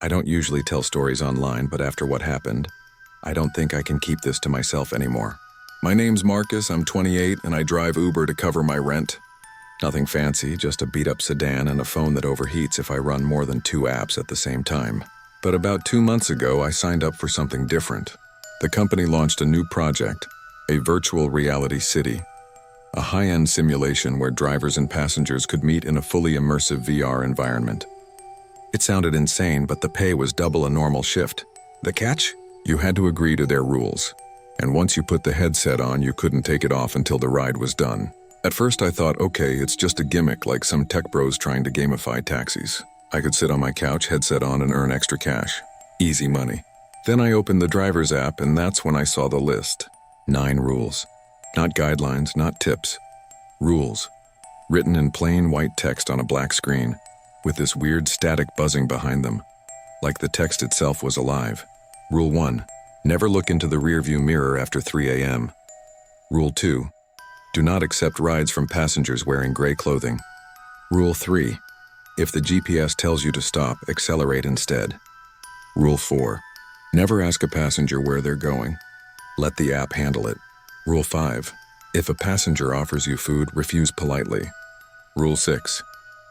I don't usually tell stories online, but after what happened, I don't think I can keep this to myself anymore. My name's Marcus, I'm 28, and I drive Uber to cover my rent. Nothing fancy, just a beat-up sedan and a phone that overheats if I run more than 2 apps at the same time. But about 2 months ago, I signed up for something different. The company launched a new project, a virtual reality city. A high-end simulation where drivers and passengers could meet in a fully immersive VR environment. It sounded insane, but the pay was double a normal shift. The catch? You had to agree to their rules. And once you put the headset on, you couldn't take it off until the ride was done. At first I thought, okay, it's just a gimmick like some tech bros trying to gamify taxis. I could sit on my couch, headset on, and earn extra cash. Easy money. Then I opened the driver's app, and that's when I saw the list. 9 rules. Not guidelines, not tips. Rules. Written in plain white text on a black screen, with this weird static buzzing behind them, like the text itself was alive. Rule 1. Never look into the rearview mirror after 3 a.m. Rule 2. Do not accept rides from passengers wearing gray clothing. Rule 3. If the GPS tells you to stop, accelerate instead. Rule 4. Never ask a passenger where they're going. Let the app handle it. Rule 5. If a passenger offers you food, refuse politely. Rule 6.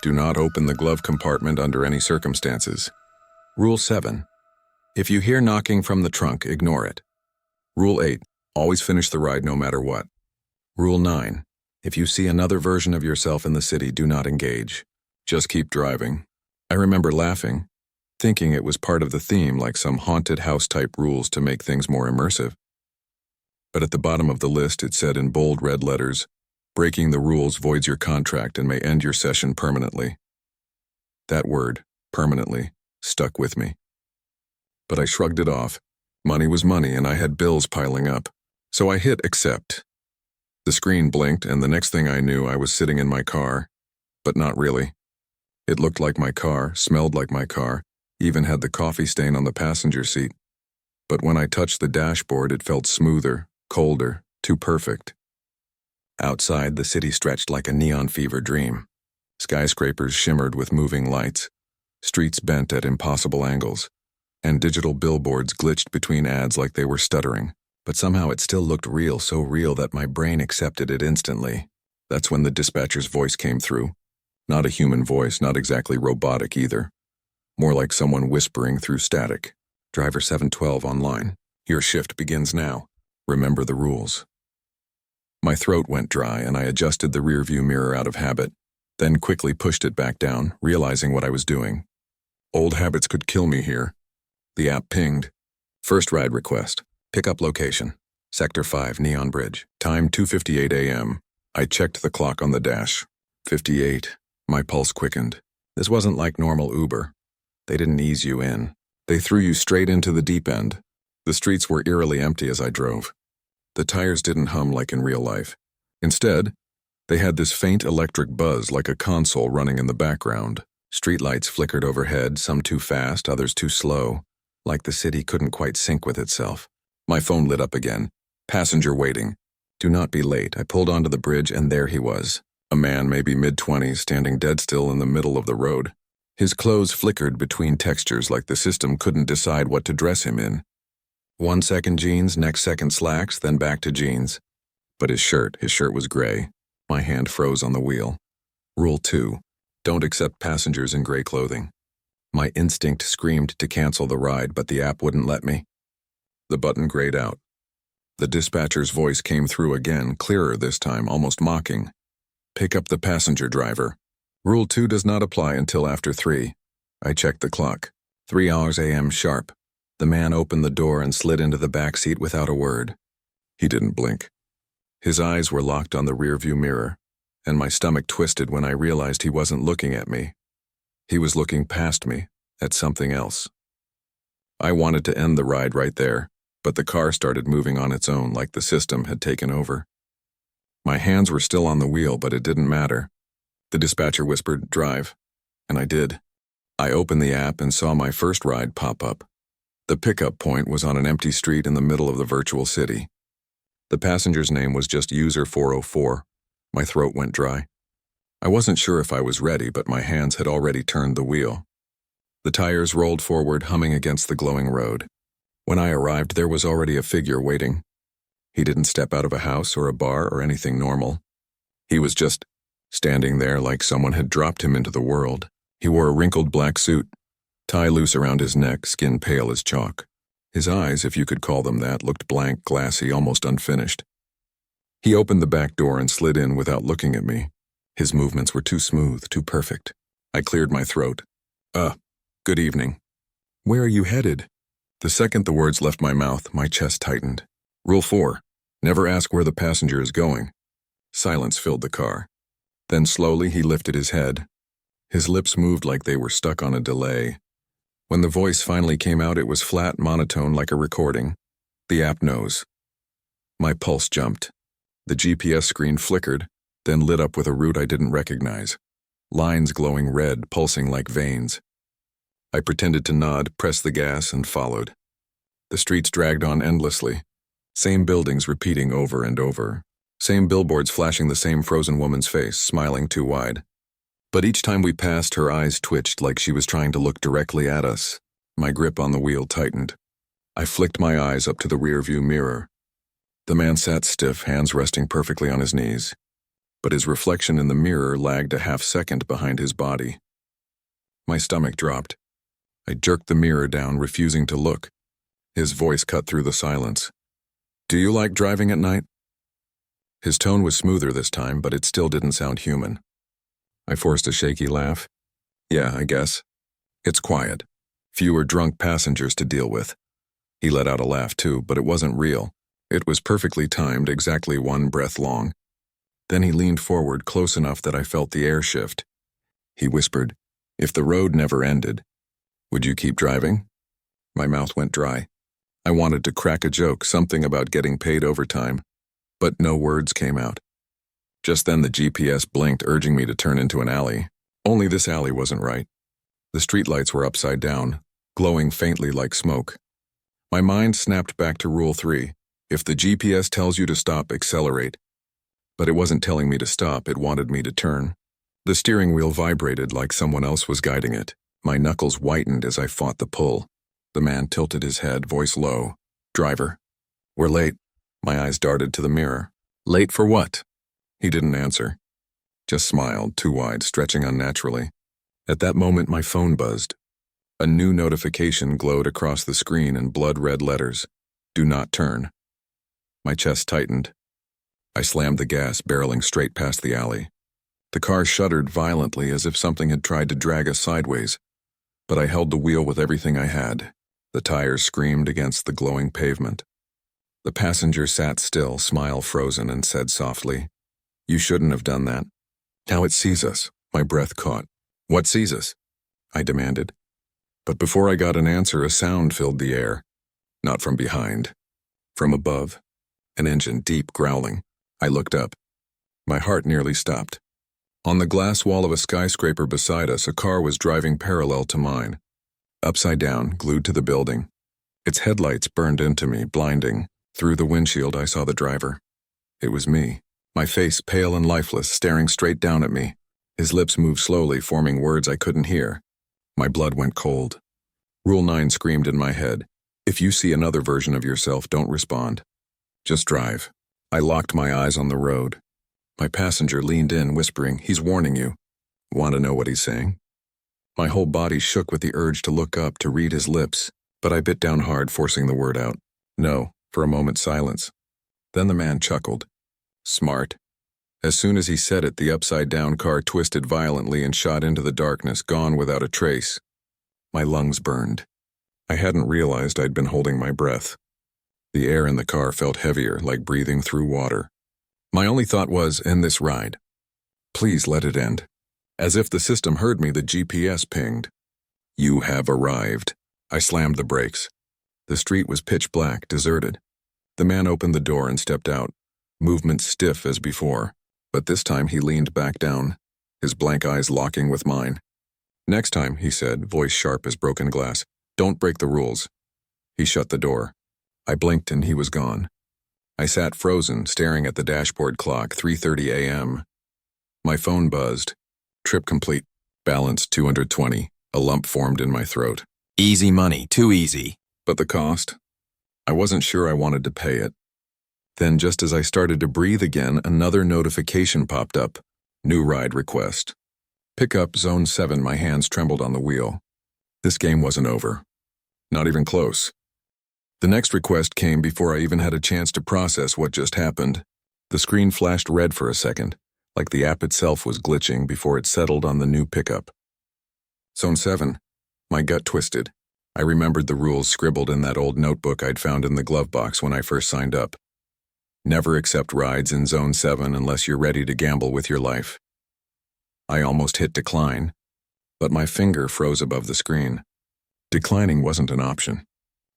Do not open the glove compartment under any circumstances. Rule 7. If you hear knocking from the trunk, ignore it. Rule 8. Always finish the ride no matter what. Rule 9. If you see another version of yourself in the city, do not engage. Just keep driving. I remember laughing, thinking it was part of the theme, like some haunted house-type rules to make things more immersive. But at the bottom of the list it said in bold red letters, breaking the rules voids your contract and may end your session permanently. That word, permanently, stuck with me. But I shrugged it off. Money was money and I had bills piling up. So I hit accept. The screen blinked and the next thing I knew I was sitting in my car. But not really. It looked like my car, smelled like my car, even had the coffee stain on the passenger seat. But when I touched the dashboard, it felt smoother, colder, too perfect. Outside, the city stretched like a neon fever dream. Skyscrapers shimmered with moving lights, streets bent at impossible angles, and digital billboards glitched between ads like they were stuttering. But somehow it still looked real, so real that my brain accepted it instantly. That's when the dispatcher's voice came through. Not a human voice, not exactly robotic either. More like someone whispering through static. Driver 712 online. Your shift begins now. Remember the rules. My throat went dry and I adjusted the rearview mirror out of habit, then quickly pushed it back down, realizing what I was doing. Old habits could kill me here. The app pinged. First ride request. Pickup location. Sector 5, Neon Bridge. Time 2:58 a.m. I checked the clock on the dash. 58. My pulse quickened. This wasn't like normal Uber. They didn't ease you in. They threw you straight into the deep end. The streets were eerily empty as I drove. The tires didn't hum like in real life. Instead, they had this faint electric buzz like a console running in the background. Streetlights flickered overhead, some too fast, others too slow, like the city couldn't quite sync with itself. My phone lit up again. Passenger waiting. Do not be late. I pulled onto the bridge and there he was. A man, maybe mid-20s, standing dead still in the middle of the road. His clothes flickered between textures like the system couldn't decide what to dress him in. 1 second jeans, next second slacks, then back to jeans. But his shirt was gray. My hand froze on the wheel. Rule 2. Don't accept passengers in gray clothing. My instinct screamed to cancel the ride, but the app wouldn't let me. The button grayed out. The dispatcher's voice came through again, clearer this time, almost mocking. Pick up the passenger driver. Rule 2 does not apply until after 3. I checked the clock. 3 hours a.m. sharp. The man opened the door and slid into the back seat without a word. He didn't blink. His eyes were locked on the rearview mirror, and my stomach twisted when I realized he wasn't looking at me. He was looking past me, at something else. I wanted to end the ride right there, but the car started moving on its own like the system had taken over. My hands were still on the wheel, but it didn't matter. The dispatcher whispered, "Drive," and I did. I opened the app and saw my first ride pop up. The pickup point was on an empty street in the middle of the virtual city. The passenger's name was just User 404. My throat went dry. I wasn't sure if I was ready, but my hands had already turned the wheel. The tires rolled forward, humming against the glowing road. When I arrived, there was already a figure waiting. He didn't step out of a house or a bar or anything normal. He was just standing there like someone had dropped him into the world. He wore a wrinkled black suit, tie loose around his neck, skin pale as chalk. His eyes, if you could call them that, looked blank, glassy, almost unfinished. He opened the back door and slid in without looking at me. His movements were too smooth, too perfect. I cleared my throat. Good evening. Where are you headed? The second the words left my mouth, my chest tightened. Rule 4. Never ask where the passenger is going. Silence filled the car. Then slowly he lifted his head. His lips moved like they were stuck on a delay. When the voice finally came out, it was flat, monotone like a recording. The app knows. My pulse jumped. The GPS screen flickered, then lit up with a route I didn't recognize. Lines glowing red, pulsing like veins. I pretended to nod, pressed the gas, and followed. The streets dragged on endlessly. Same buildings repeating over and over. Same billboards flashing the same frozen woman's face, smiling too wide. But each time we passed, her eyes twitched like she was trying to look directly at us. My grip on the wheel tightened. I flicked my eyes up to the rearview mirror. The man sat stiff, hands resting perfectly on his knees. But his reflection in the mirror lagged a half-second behind his body. My stomach dropped. I jerked the mirror down, refusing to look. His voice cut through the silence. Do you like driving at night? His tone was smoother this time, but it still didn't sound human. I forced a shaky laugh. Yeah, I guess. It's quiet. Fewer drunk passengers to deal with. He let out a laugh too, but it wasn't real. It was perfectly timed, exactly one breath long. Then he leaned forward close enough that I felt the air shift. He whispered, if the road never ended, would you keep driving? My mouth went dry. I wanted to crack a joke, something about getting paid overtime, but no words came out. Just then the GPS blinked, urging me to turn into an alley. Only this alley wasn't right. The streetlights were upside down, glowing faintly like smoke. My mind snapped back to Rule 3. If the GPS tells you to stop, accelerate. But it wasn't telling me to stop, it wanted me to turn. The steering wheel vibrated like someone else was guiding it. My knuckles whitened as I fought the pull. The man tilted his head, voice low. Driver. We're late. My eyes darted to the mirror. Late for what? He didn't answer. Just smiled, too wide, stretching unnaturally. At that moment, my phone buzzed. A new notification glowed across the screen in blood-red letters. Do not turn. My chest tightened. I slammed the gas, barreling straight past the alley. The car shuddered violently as if something had tried to drag us sideways. But I held the wheel with everything I had. The tires screamed against the glowing pavement. The passenger sat still, smile frozen, and said softly, You shouldn't have done that. Now it sees us. My breath caught. What sees us? I demanded. But before I got an answer, a sound filled the air. Not from behind. From above. An engine, deep, growling. I looked up. My heart nearly stopped. On the glass wall of a skyscraper beside us, a car was driving parallel to mine. Upside down, glued to the building. Its headlights burned into me, blinding. Through the windshield, I saw the driver. It was me. My face pale and lifeless, staring straight down at me. His lips moved slowly, forming words I couldn't hear. My blood went cold. Rule 9 screamed in my head. If you see another version of yourself, don't respond. Just drive. I locked my eyes on the road. My passenger leaned in, whispering, He's warning you. Want to know what he's saying? My whole body shook with the urge to look up, to read his lips, but I bit down hard, forcing the word out. No, for a moment silence. Then the man chuckled. Smart. As soon as he said it, the upside-down car twisted violently and shot into the darkness, gone without a trace. My lungs burned. I hadn't realized I'd been holding my breath. The air in the car felt heavier, like breathing through water. My only thought was, end this ride. Please let it end. As if the system heard me, the GPS pinged. You have arrived. I slammed the brakes. The street was pitch black, deserted. The man opened the door and stepped out, movement stiff as before, but this time he leaned back down, his blank eyes locking with mine. Next time, he said, voice sharp as broken glass, don't break the rules. He shut the door. I blinked and he was gone. I sat frozen, staring at the dashboard clock, 3:30 a.m. My phone buzzed. Trip complete. Balance 220. A lump formed in my throat. Easy money, too easy. But the cost? I wasn't sure I wanted to pay it. Then, just as I started to breathe again, another notification popped up. New ride request. Pick up Zone 7. My hands trembled on the wheel. This game wasn't over. Not even close. The next request came before I even had a chance to process what just happened. The screen flashed red for a second, like the app itself was glitching before it settled on the new pickup. Zone 7. My gut twisted. I remembered the rules scribbled in that old notebook I'd found in the glove box when I first signed up. Never accept rides in Zone 7 unless you're ready to gamble with your life. I almost hit decline, but my finger froze above the screen. Declining wasn't an option.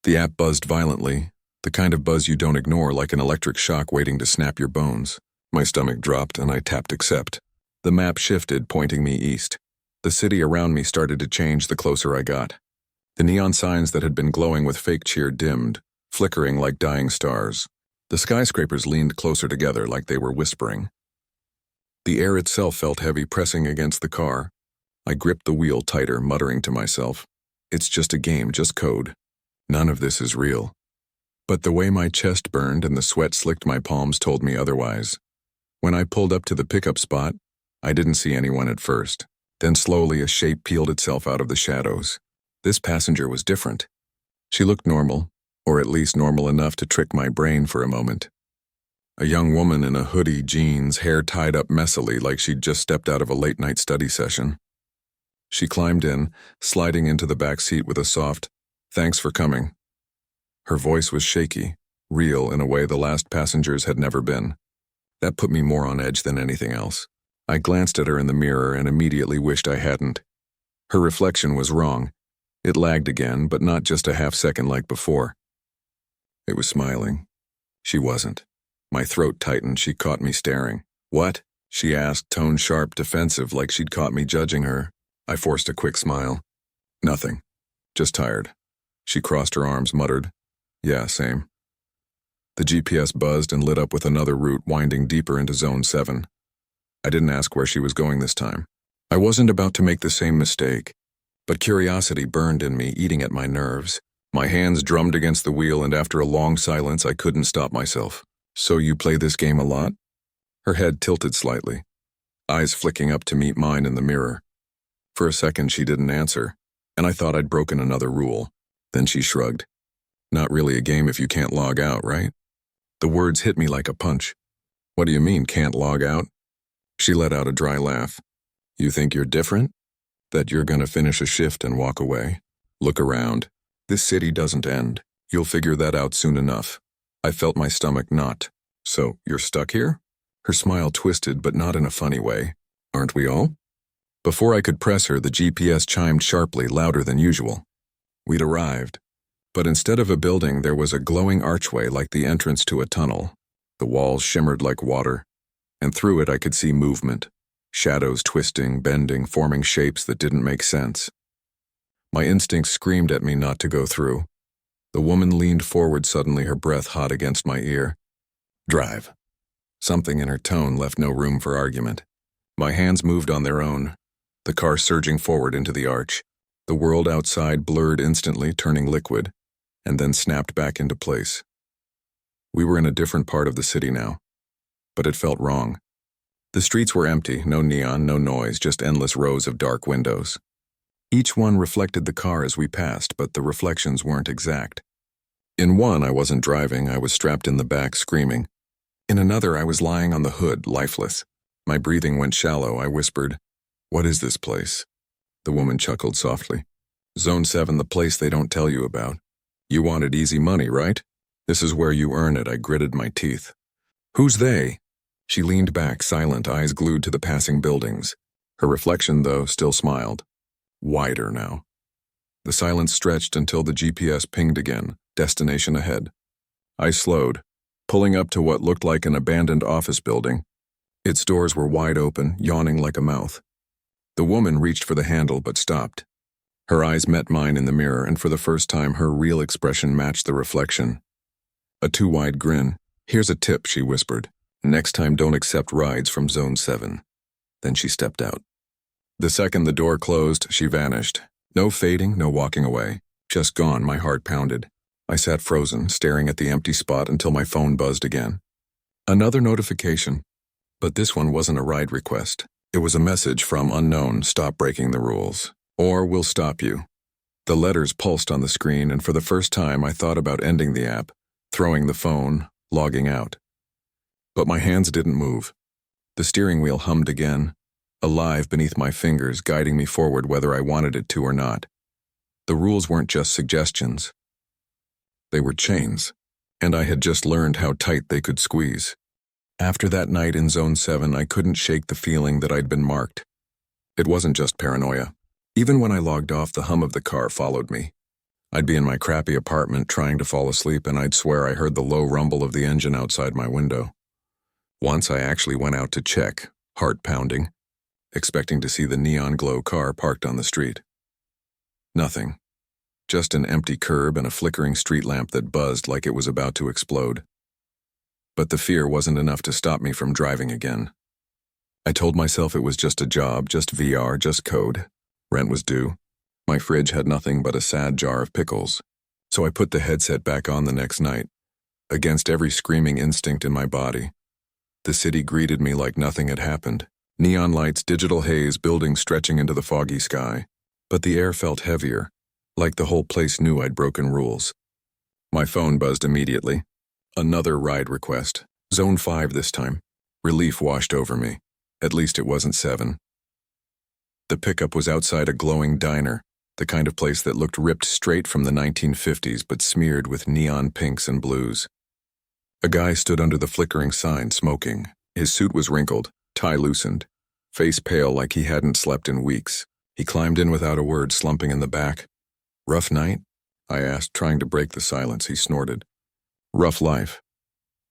The app buzzed violently, the kind of buzz you don't ignore, like an electric shock waiting to snap your bones. My stomach dropped and I tapped accept. The map shifted, pointing me east. The city around me started to change the closer I got. The neon signs that had been glowing with fake cheer dimmed, flickering like dying stars. The skyscrapers leaned closer together like they were whispering. The air itself felt heavy, pressing against the car. I gripped the wheel tighter, muttering to myself, "It's just a game, just code. None of this is real." But the way my chest burned and the sweat slicked my palms told me otherwise. When I pulled up to the pickup spot, I didn't see anyone at first. Then slowly a shape peeled itself out of the shadows. This passenger was different. She looked normal, or at least normal enough to trick my brain for a moment. A young woman in a hoodie, jeans, hair tied up messily like she'd just stepped out of a late-night study session. She climbed in, sliding into the back seat with a soft, "Thanks for coming." Her voice was shaky, real in a way the last passengers had never been. That put me more on edge than anything else. I glanced at her in the mirror and immediately wished I hadn't. Her reflection was wrong. It lagged again, but not just a half second like before. It was smiling. She wasn't. My throat tightened. She caught me staring. "What?" she asked, tone sharp, defensive, like she'd caught me judging her. I forced a quick smile. "Nothing. Just tired." She crossed her arms, muttered, "Yeah, same." The GPS buzzed and lit up with another route winding deeper into Zone 7. I didn't ask where she was going this time. I wasn't about to make the same mistake, but curiosity burned in me, eating at my nerves. My hands drummed against the wheel, and after a long silence, I couldn't stop myself. "So you play this game a lot?" Her head tilted slightly, eyes flicking up to meet mine in the mirror. For a second, she didn't answer, and I thought I'd broken another rule. Then she shrugged. "Not really a game if you can't log out, right?" The words hit me like a punch. "What do you mean, can't log out?" She let out a dry laugh. "You think you're different? That you're gonna finish a shift and walk away? Look around. This city doesn't end. You'll figure that out soon enough." I felt my stomach knot. "So, you're stuck here?" Her smile twisted, but not in a funny way. "Aren't we all?" Before I could press her, the GPS chimed sharply, louder than usual. We'd arrived. But instead of a building, there was a glowing archway like the entrance to a tunnel. The walls shimmered like water, and through it I could see movement. Shadows twisting, bending, forming shapes that didn't make sense. My instincts screamed at me not to go through. The woman leaned forward suddenly, her breath hot against my ear. "Drive." Something in her tone left no room for argument. My hands moved on their own, the car surging forward into the arch. The world outside blurred instantly, turning liquid, and then snapped back into place. We were in a different part of the city now, but it felt wrong. The streets were empty, no neon, no noise, just endless rows of dark windows. Each one reflected the car as we passed, but the reflections weren't exact. In one, I wasn't driving, I was strapped in the back, screaming. In another, I was lying on the hood, lifeless. My breathing went shallow. I whispered, "What is this place?" The woman chuckled softly. "Zone 7, the place they don't tell you about. You wanted easy money, right? This is where you earn it." I gritted my teeth. "Who's they?" She leaned back, silent, eyes glued to the passing buildings. Her reflection, though, still smiled. Wider now. The silence stretched until the GPS pinged again, destination ahead. I slowed, pulling up to what looked like an abandoned office building. Its doors were wide open, yawning like a mouth. The woman reached for the handle but stopped. Her eyes met mine in the mirror, and for the first time her real expression matched the reflection. A too-wide grin. "Here's a tip," she whispered. "Next time don't accept rides from Zone 7. Then she stepped out. The second the door closed, she vanished, No fading, no walking away. Just gone, my heart pounded. I sat frozen, staring at the empty spot until my phone buzzed again. Another notification. But this one wasn't a ride request. It was a message from unknown, stop breaking the rules. Or we'll stop you. The letters pulsed on the screen, and for the first time I thought about ending the app, throwing the phone, logging out. But my hands didn't move. The steering wheel hummed again, alive beneath my fingers, guiding me forward whether I wanted it to or not. The rules weren't just suggestions. They were chains, and I had just learned how tight they could squeeze. After that night in Zone 7, I couldn't shake the feeling that I'd been marked. It wasn't just paranoia. Even when I logged off, the hum of the car followed me. I'd be in my crappy apartment trying to fall asleep, and I'd swear I heard the low rumble of the engine outside my window. Once I actually went out to check, heart pounding, expecting to see the neon glow car parked on the street. Nothing. Just an empty curb and a flickering street lamp that buzzed like it was about to explode. But the fear wasn't enough to stop me from driving again. I told myself it was just a job, just VR, just code. Rent was due. My fridge had nothing but a sad jar of pickles. So I put the headset back on the next night, against every screaming instinct in my body. The city greeted me like nothing had happened. Neon lights, digital haze, buildings stretching into the foggy sky. But the air felt heavier, like the whole place knew I'd broken rules. My phone buzzed immediately. Another ride request. Zone 5 this time. Relief washed over me. At least it wasn't 7. The pickup was outside a glowing diner, the kind of place that looked ripped straight from the 1950s but smeared with neon pinks and blues. A guy stood under the flickering sign, smoking. His suit was wrinkled, tie loosened, face pale like he hadn't slept in weeks. He climbed in without a word, slumping in the back. Rough night? I asked, trying to break the silence. He snorted. Rough life.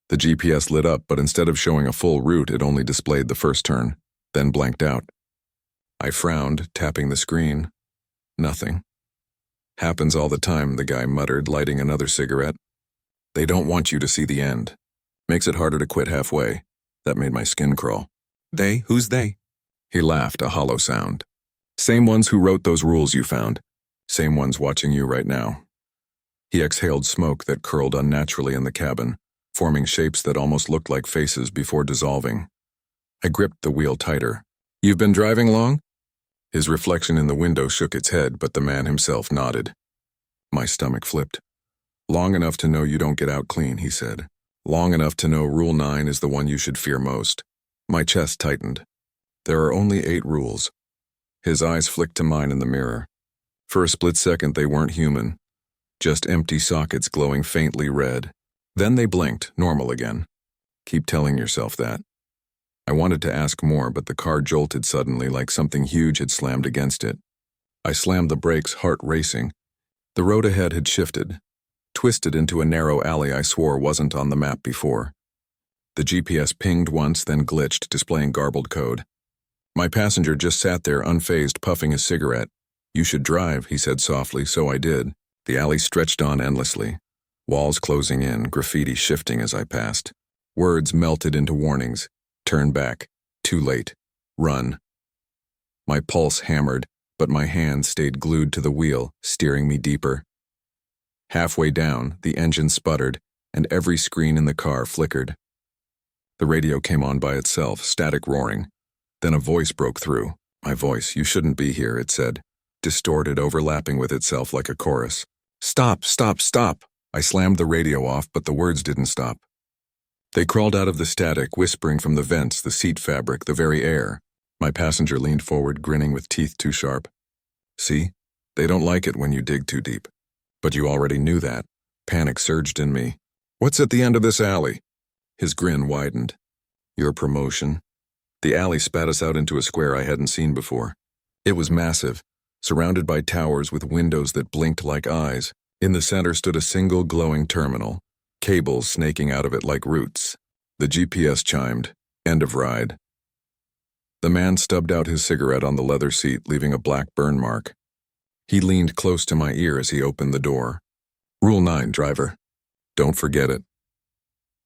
The GPS lit up, but instead of showing a full route, it only displayed the first turn, then blanked out. I frowned, tapping the screen. Nothing. Happens all the time, the guy muttered, lighting another cigarette. They don't want you to see the end. Makes it harder to quit halfway. That made my skin crawl. They? Who's they? He laughed, a hollow sound. Same ones who wrote those rules you found. Same ones watching you right now. He exhaled smoke that curled unnaturally in the cabin, forming shapes that almost looked like faces before dissolving. I gripped the wheel tighter. You've been driving long? His reflection in the window shook its head, but the man himself nodded. My stomach flipped. Long enough to know you don't get out clean, he said. Long enough to know Rule 9 is the one you should fear most. My chest tightened. There are only 8 rules. His eyes flicked to mine in the mirror. For a split second, they weren't human. Just empty sockets glowing faintly red. Then they blinked, normal again. Keep telling yourself that. I wanted to ask more, but the car jolted suddenly like something huge had slammed against it. I slammed the brakes, heart racing. The road ahead had shifted, twisted into a narrow alley I swore wasn't on the map before. The GPS pinged once, then glitched, displaying garbled code. My passenger just sat there, unfazed, puffing a cigarette. You should drive, he said softly, so I did. The alley stretched on endlessly. Walls closing in, graffiti shifting as I passed. Words melted into warnings. Turn back. Too late. Run. My pulse hammered, but my hand stayed glued to the wheel, steering me deeper. Halfway down, the engine sputtered, and every screen in the car flickered. The radio came on by itself, static roaring. Then a voice broke through. My voice, you shouldn't be here, it said, distorted, overlapping with itself like a chorus. Stop, stop, stop! I slammed the radio off, but the words didn't stop. They crawled out of the static, whispering from the vents, the seat fabric, the very air. My passenger leaned forward, grinning with teeth too sharp. See? They don't like it when you dig too deep. But you already knew that. Panic surged in me. What's at the end of this alley? His grin widened. Your promotion. The alley spat us out into a square I hadn't seen before. It was massive, surrounded by towers with windows that blinked like eyes. In the center stood a single glowing terminal, cables snaking out of it like roots. The GPS chimed. End of ride. The man stubbed out his cigarette on the leather seat, leaving a black burn mark. He leaned close to my ear as he opened the door. Rule 9, driver. Don't forget it.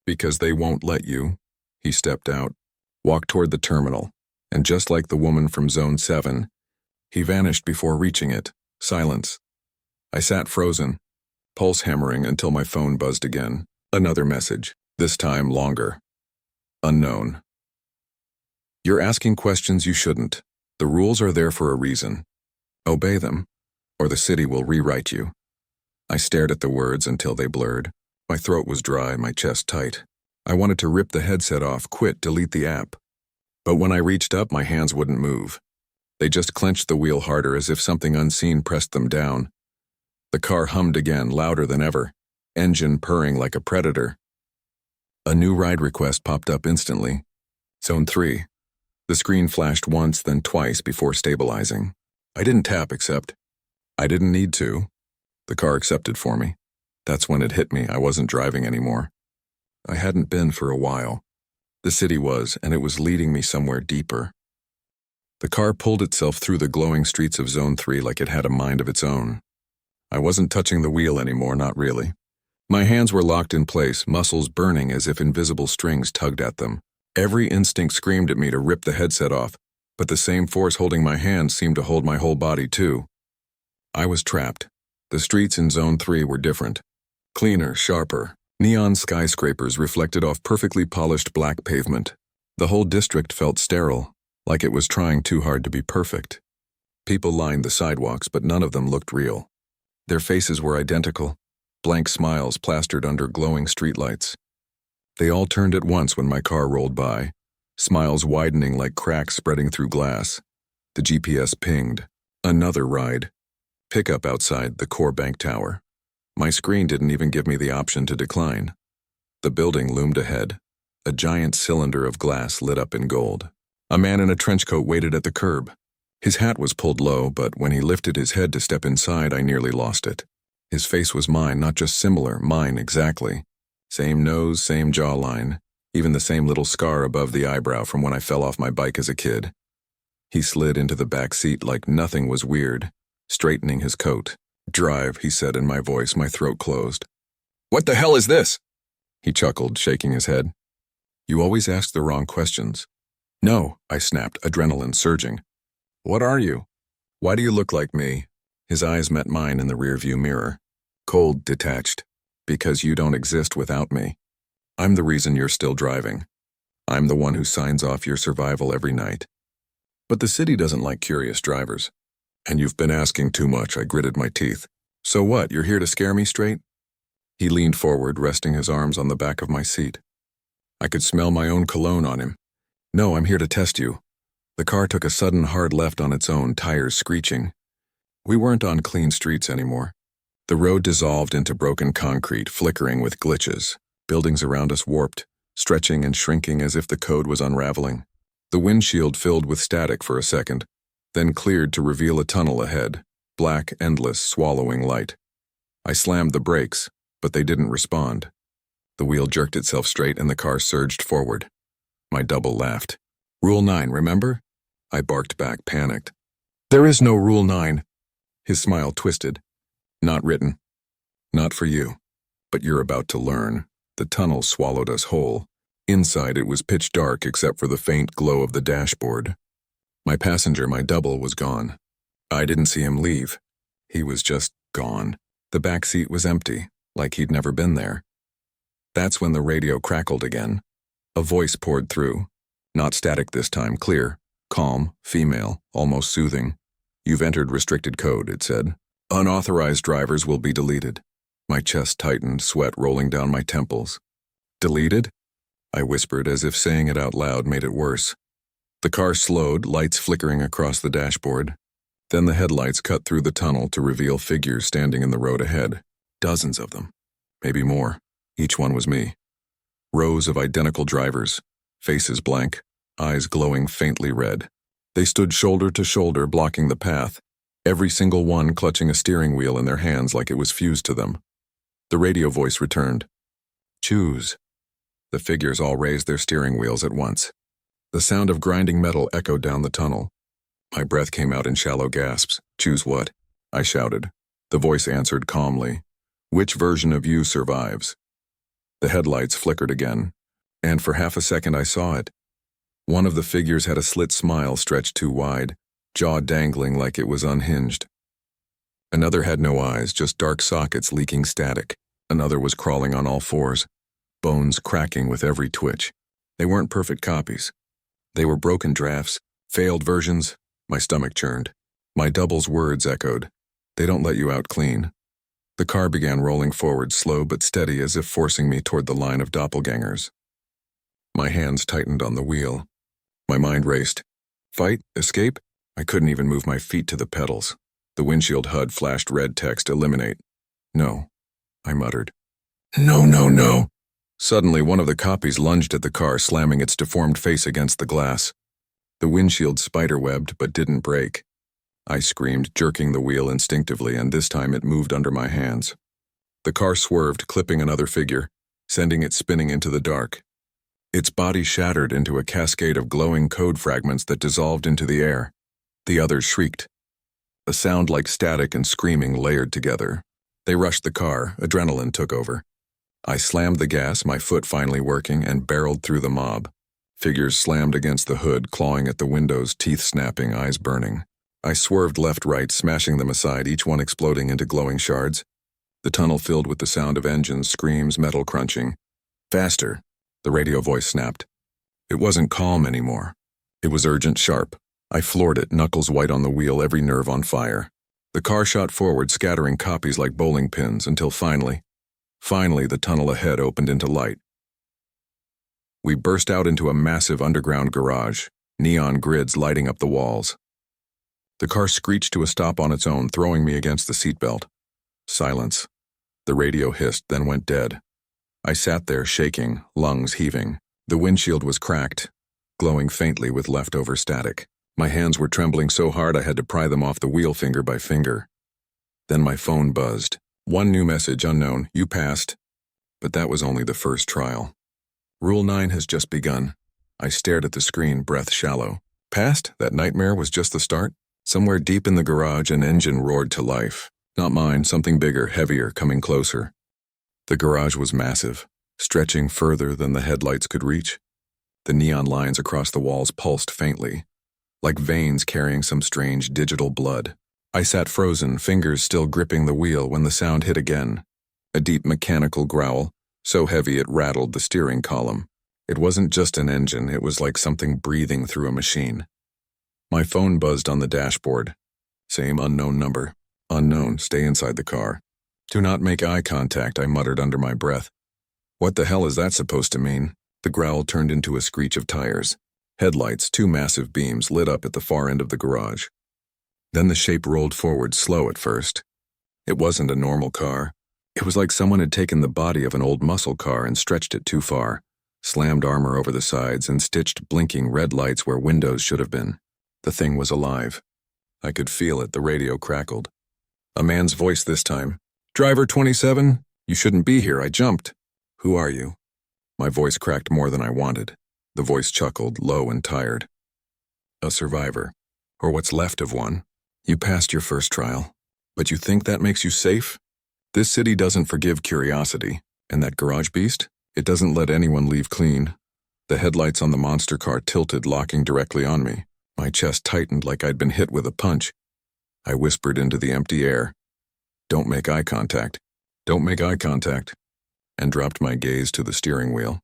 Because they won't let you. He stepped out, walked toward the terminal, and just like the woman from Zone 7, he vanished before reaching it, Silence. I sat frozen, pulse hammering until my phone buzzed again. Another message, this time longer. Unknown. You're asking questions you shouldn't. The rules are there for a reason. Obey them, or the city will rewrite you. I stared at the words until they blurred. My throat was dry, my chest tight. I wanted to rip the headset off, quit, delete the app. But when I reached up, my hands wouldn't move. They just clenched the wheel harder as if something unseen pressed them down. The car hummed again, louder than ever, engine purring like a predator. A new ride request popped up instantly. Zone 3. The screen flashed once, then twice before stabilizing. I didn't tap accept. I didn't need to. The car accepted for me. That's when it hit me. I wasn't driving anymore. I hadn't been for a while. The city was, and it was leading me somewhere deeper. The car pulled itself through the glowing streets of Zone 3 like it had a mind of its own. I wasn't touching the wheel anymore, not really. My hands were locked in place, muscles burning as if invisible strings tugged at them. Every instinct screamed at me to rip the headset off, but the same force holding my hand seemed to hold my whole body too. I was trapped. The streets in Zone 3 were different. Cleaner, sharper. Neon skyscrapers reflected off perfectly polished black pavement. The whole district felt sterile, like it was trying too hard to be perfect. People lined the sidewalks, but none of them looked real. Their faces were identical, blank smiles plastered under glowing streetlights. They all turned at once when my car rolled by, smiles widening like cracks spreading through glass. The GPS pinged. Another ride. Pickup outside the core bank tower. My screen didn't even give me the option to decline. The building loomed ahead. A giant cylinder of glass lit up in gold. A man in a trench coat waited at the curb. His hat was pulled low, but when he lifted his head to step inside, I nearly lost it. His face was mine, not just similar, mine exactly. Same nose, same jawline, even the same little scar above the eyebrow from when I fell off my bike as a kid. He slid into the back seat like nothing was weird, straightening his coat. "Drive," he said in my voice, my throat closed. "What the hell is this?" He chuckled, shaking his head. "You always ask the wrong questions." "No," I snapped, adrenaline surging. "What are you? Why do you look like me?" His eyes met mine in the rearview mirror. Cold, detached. "Because you don't exist without me. I'm the reason you're still driving. I'm the one who signs off your survival every night. But the city doesn't like curious drivers. And you've been asking too much," I gritted my teeth. "So what, you're here to scare me straight?" He leaned forward, resting his arms on the back of my seat. I could smell my own cologne on him. "No, I'm here to test you." The car took a sudden hard left on its own, tires screeching. We weren't on clean streets anymore. The road dissolved into broken concrete, flickering with glitches. Buildings around us warped, stretching and shrinking as if the code was unraveling. The windshield filled with static for a second, then cleared to reveal a tunnel ahead, black, endless, swallowing light. I slammed the brakes, but they didn't respond. The wheel jerked itself straight and the car surged forward. My double laughed. "Rule 9, remember?" I barked back, panicked. "There is no Rule 9. His smile twisted. "Not written. Not for you. But you're about to learn." The tunnel swallowed us whole. Inside it was pitch dark except for the faint glow of the dashboard. My passenger, my double, was gone. I didn't see him leave. He was just gone. The back seat was empty, like he'd never been there. That's when the radio crackled again. A voice poured through. Not static this time, clear, calm, female, almost soothing. "You've entered restricted code," it said. "Unauthorized drivers will be deleted." My chest tightened, sweat rolling down my temples. "Deleted?" I whispered, as if saying it out loud made it worse. The car slowed, lights flickering across the dashboard. Then the headlights cut through the tunnel to reveal figures standing in the road ahead. Dozens of them. Maybe more. Each one was me. Rows of identical drivers, faces blank, eyes glowing faintly red. They stood shoulder to shoulder, blocking the path, every single one clutching a steering wheel in their hands like it was fused to them. The radio voice returned. "Choose." The figures all raised their steering wheels at once. The sound of grinding metal echoed down the tunnel. My breath came out in shallow gasps. "Choose what?" I shouted. The voice answered calmly. "Which version of you survives?" The headlights flickered again, and for half a second I saw it. One of the figures had a slit smile stretched too wide, jaw dangling like it was unhinged. Another had no eyes, just dark sockets leaking static. Another was crawling on all fours, bones cracking with every twitch. They weren't perfect copies. They were broken drafts, failed versions. My stomach churned. My double's words echoed. They don't let you out clean. The car began rolling forward, slow but steady, as if forcing me toward the line of doppelgangers. My hands tightened on the wheel. My mind raced. Fight? Escape? I couldn't even move my feet to the pedals. The windshield HUD flashed red text, eliminate. No, I muttered. No, no, no. Suddenly, one of the copies lunged at the car, slamming its deformed face against the glass. The windshield spiderwebbed but didn't break. I screamed, jerking the wheel instinctively, and this time it moved under my hands. The car swerved, clipping another figure, sending it spinning into the dark. Its body shattered into a cascade of glowing code fragments that dissolved into the air. The others shrieked. A sound like static and screaming layered together. They rushed the car. Adrenaline took over. I slammed the gas, my foot finally working, and barreled through the mob. Figures slammed against the hood, clawing at the windows, teeth snapping, eyes burning. I swerved left-right, smashing them aside, each one exploding into glowing shards. The tunnel filled with the sound of engines, screams, metal crunching. Faster, the radio voice snapped. It wasn't calm anymore. It was urgent, sharp. I floored it, knuckles white on the wheel, every nerve on fire. The car shot forward, scattering copies like bowling pins, until finally, the tunnel ahead opened into light. We burst out into a massive underground garage, neon grids lighting up the walls. The car screeched to a stop on its own, throwing me against the seatbelt. Silence. The radio hissed, then went dead. I sat there, shaking, lungs heaving. The windshield was cracked, glowing faintly with leftover static. My hands were trembling so hard I had to pry them off the wheel finger by finger. Then my phone buzzed. One new message, unknown, you passed. But that was only the first trial. Rule 9 has just begun. I stared at the screen, breath shallow. Passed? That nightmare was just the start? Somewhere deep in the garage, an engine roared to life. Not mine, something bigger, heavier, coming closer. The garage was massive, stretching further than the headlights could reach. The neon lines across the walls pulsed faintly, like veins carrying some strange digital blood. I sat frozen, fingers still gripping the wheel, when the sound hit again. A deep mechanical growl, so heavy it rattled the steering column. It wasn't just an engine, it was like something breathing through a machine. My phone buzzed on the dashboard. Same unknown number. Unknown, stay inside the car. Do not make eye contact, I muttered under my breath. What the hell is that supposed to mean? The growl turned into a screech of tires. Headlights, two massive beams, lit up at the far end of the garage. Then the shape rolled forward, slow at first. It wasn't a normal car. It was like someone had taken the body of an old muscle car and stretched it too far, slammed armor over the sides, and stitched blinking red lights where windows should have been. The thing was alive. I could feel it, the radio crackled. A man's voice this time. Driver 27? You shouldn't be here, I jumped. Who are you? My voice cracked more than I wanted. The voice chuckled, low and tired. A survivor, or what's left of one. You passed your first trial, but you think that makes you safe? This city doesn't forgive curiosity, and that garage beast? It doesn't let anyone leave clean. The headlights on the monster car tilted, locking directly on me. My chest tightened like I'd been hit with a punch. I whispered into the empty air, "Don't make eye contact. Don't make eye contact," and dropped my gaze to the steering wheel.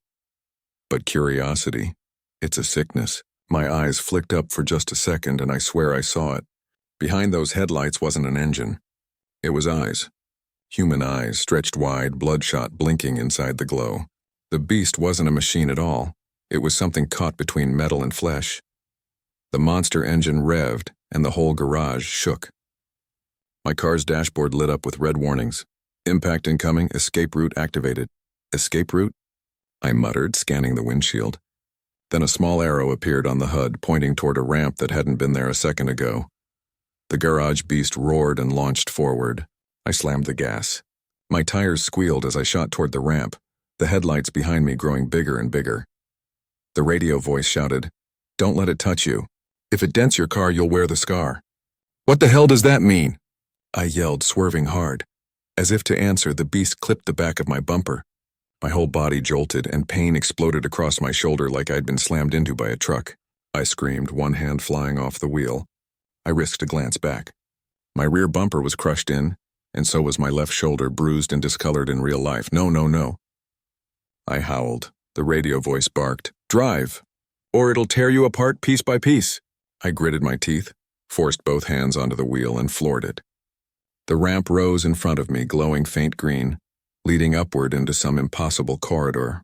But curiosity, it's a sickness. My eyes flicked up for just a second, and I swear I saw it. Behind those headlights wasn't an engine. It was eyes. Human eyes, stretched wide, bloodshot, blinking inside the glow. The beast wasn't a machine at all. It was something caught between metal and flesh. The monster engine revved, and the whole garage shook. My car's dashboard lit up with red warnings. Impact incoming, escape route activated. Escape route? I muttered, scanning the windshield. Then a small arrow appeared on the HUD, pointing toward a ramp that hadn't been there a second ago. The garage beast roared and launched forward. I slammed the gas. My tires squealed as I shot toward the ramp, the headlights behind me growing bigger and bigger. The radio voice shouted, "Don't let it touch you. If it dents your car, you'll wear the scar." "What the hell does that mean?" I yelled, swerving hard. As if to answer, the beast clipped the back of my bumper. My whole body jolted, and pain exploded across my shoulder like I'd been slammed into by a truck. I screamed, one hand flying off the wheel. I risked a glance back. My rear bumper was crushed in, and so was my left shoulder, bruised and discolored in real life. No, no, no. I howled. The radio voice barked, "Drive, or it'll tear you apart piece by piece." I gritted my teeth, forced both hands onto the wheel, and floored it. The ramp rose in front of me, glowing faint green, leading upward into some impossible corridor.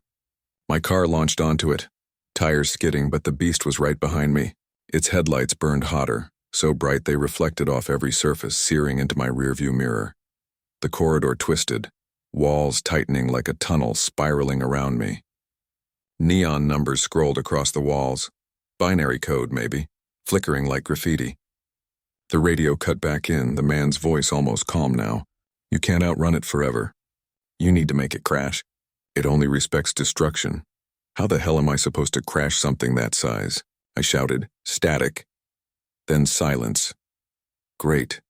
My car launched onto it, tires skidding, but the beast was right behind me. Its headlights burned hotter, so bright they reflected off every surface, searing into my rearview mirror. The corridor twisted, walls tightening like a tunnel spiraling around me. Neon numbers scrolled across the walls, binary code maybe, flickering like graffiti. The radio cut back in, the man's voice almost calm now. "You can't outrun it forever. You need to make it crash. It only respects destruction." How the hell am I supposed to crash something that size? I shouted. Static. Then silence. Great.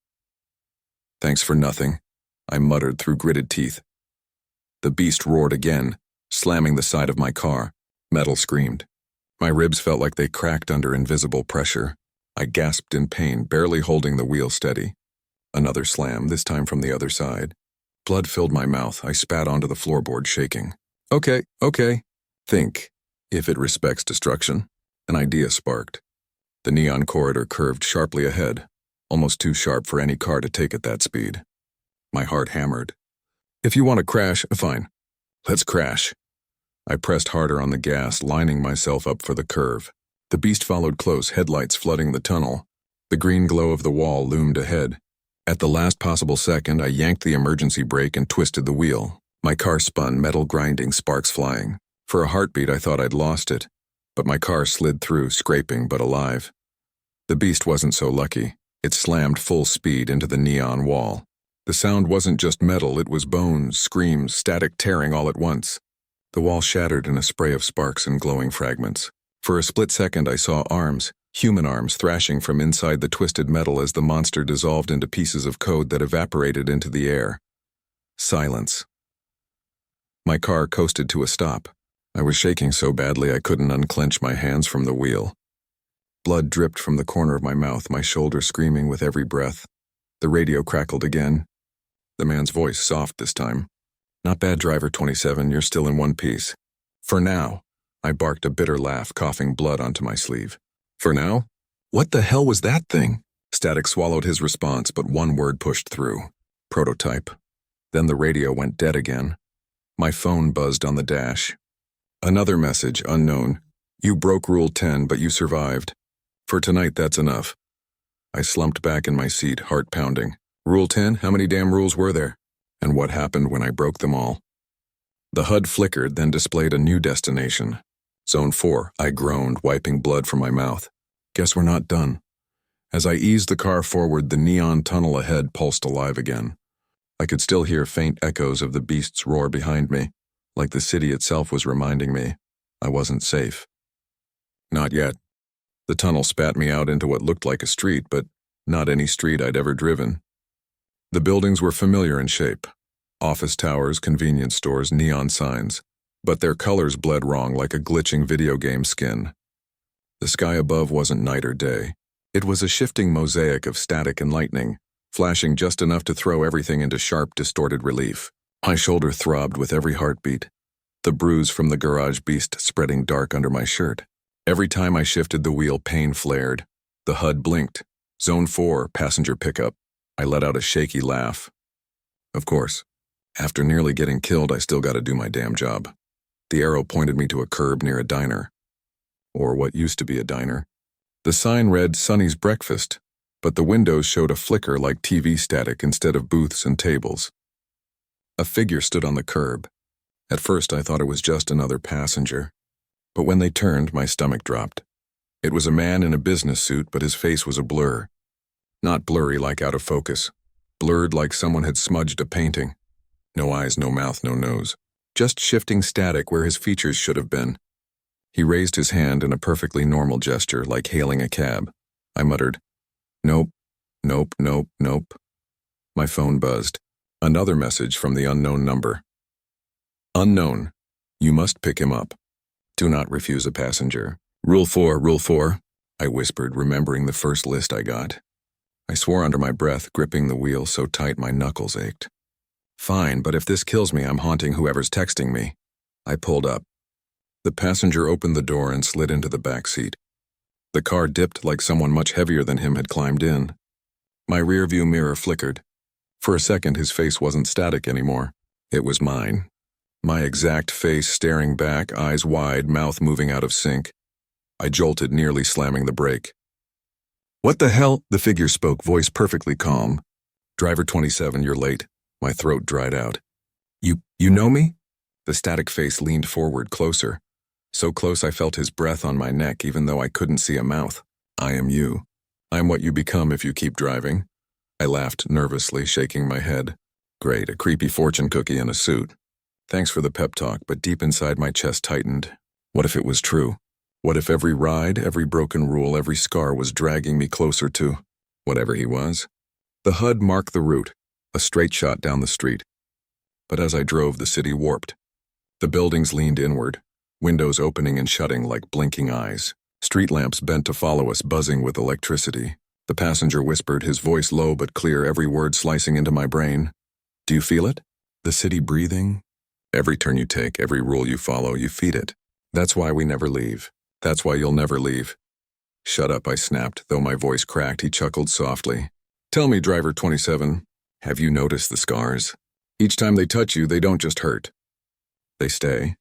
"Thanks for nothing," I muttered through gritted teeth. The beast roared again, slamming the side of my car. Metal screamed. My ribs felt like they cracked under invisible pressure. I gasped in pain, barely holding the wheel steady. Another slam, this time from the other side. Blood filled my mouth. I spat onto the floorboard, shaking. Okay. Think. If it respects destruction. An idea sparked. The neon corridor curved sharply ahead, almost too sharp for any car to take at that speed. My heart hammered. "If you want to crash, fine. Let's crash." I pressed harder on the gas, lining myself up for the curve. The beast followed close, headlights flooding the tunnel. The green glow of the wall loomed ahead. At the last possible second, I yanked the emergency brake and twisted the wheel. My car spun, metal grinding, sparks flying. For a heartbeat, I thought I'd lost it, but my car slid through, scraping but alive. The beast wasn't so lucky. It slammed full speed into the neon wall. The sound wasn't just metal, it was bones, screams, static tearing all at once. The wall shattered in a spray of sparks and glowing fragments. For a split second, I saw arms, human arms, thrashing from inside the twisted metal as the monster dissolved into pieces of code that evaporated into the air. Silence. My car coasted to a stop. I was shaking so badly I couldn't unclench my hands from the wheel. Blood dripped from the corner of my mouth, my shoulder screaming with every breath. The radio crackled again. The man's voice, soft this time. "Not bad, driver 27, you're still in one piece." "For now." I barked a bitter laugh, coughing blood onto my sleeve. "For now? What the hell was that thing?" Static swallowed his response, but one word pushed through. Prototype. Then the radio went dead again. My phone buzzed on the dash. Another message, unknown. "You broke Rule 10, but you survived. For tonight, that's enough." I slumped back in my seat, heart pounding. Rule 10? How many damn rules were there? And what happened when I broke them all? The HUD flickered, then displayed a new destination. Zone 4, I groaned, wiping blood from my mouth. Guess we're not done. As I eased the car forward, the neon tunnel ahead pulsed alive again. I could still hear faint echoes of the beast's roar behind me, like the city itself was reminding me I wasn't safe. Not yet. The tunnel spat me out into what looked like a street, but not any street I'd ever driven. The buildings were familiar in shape. Office towers, convenience stores, neon signs. But their colors bled wrong like a glitching video game skin. The sky above wasn't night or day. It was a shifting mosaic of static and lightning, flashing just enough to throw everything into sharp, distorted relief. My shoulder throbbed with every heartbeat, the bruise from the garage beast spreading dark under my shirt. Every time I shifted the wheel, pain flared. The HUD blinked. Zone 4, passenger pickup. I let out a shaky laugh. Of course, after nearly getting killed, I still gotta do my damn job. The arrow pointed me to a curb near a diner. Or what used to be a diner. The sign read Sonny's Breakfast, but the windows showed a flicker like TV static instead of booths and tables. A figure stood on the curb. At first I thought it was just another passenger, but when they turned, my stomach dropped. It was a man in a business suit, but his face was a blur. Not blurry like out of focus. Blurred like someone had smudged a painting. No eyes, no mouth, no nose. Just shifting static where his features should have been. He raised his hand in a perfectly normal gesture, like hailing a cab. I muttered, "Nope, nope, nope, nope." My phone buzzed. Another message from the unknown number. "Unknown. You must pick him up. Do not refuse a passenger. Rule 4, Rule 4, I whispered, remembering the first list I got. I swore under my breath, gripping the wheel so tight my knuckles ached. Fine, but if this kills me, I'm haunting whoever's texting me. I pulled up. The passenger opened the door and slid into the back seat. The car dipped like someone much heavier than him had climbed in. My rearview mirror flickered. For a second, his face wasn't static anymore. It was mine. My exact face staring back, eyes wide, mouth moving out of sync. I jolted, nearly slamming the brake. "What the hell?" The figure spoke, voice perfectly calm. "Driver 27, you're late." My throat dried out. You know me?" The static face leaned forward closer. So close I felt his breath on my neck even though I couldn't see a mouth. "I am you. I'm what you become if you keep driving." I laughed nervously, shaking my head. Great, a creepy fortune cookie in a suit. Thanks for the pep talk, but deep inside my chest tightened. What if it was true? What if every ride, every broken rule, every scar was dragging me closer to whatever he was? The HUD marked the route, a straight shot down the street. But as I drove, the city warped. The buildings leaned inward, windows opening and shutting like blinking eyes. Street lamps bent to follow us, buzzing with electricity. The passenger whispered, his voice low but clear, every word slicing into my brain. "Do you feel it? The city breathing? Every turn you take, every rule you follow, you feed it. That's why we never leave. That's why you'll never leave." "Shut up," I snapped, though my voice cracked. He chuckled softly. "Tell me, driver 27, have you noticed the scars? Each time they touch you, they don't just hurt. They stay.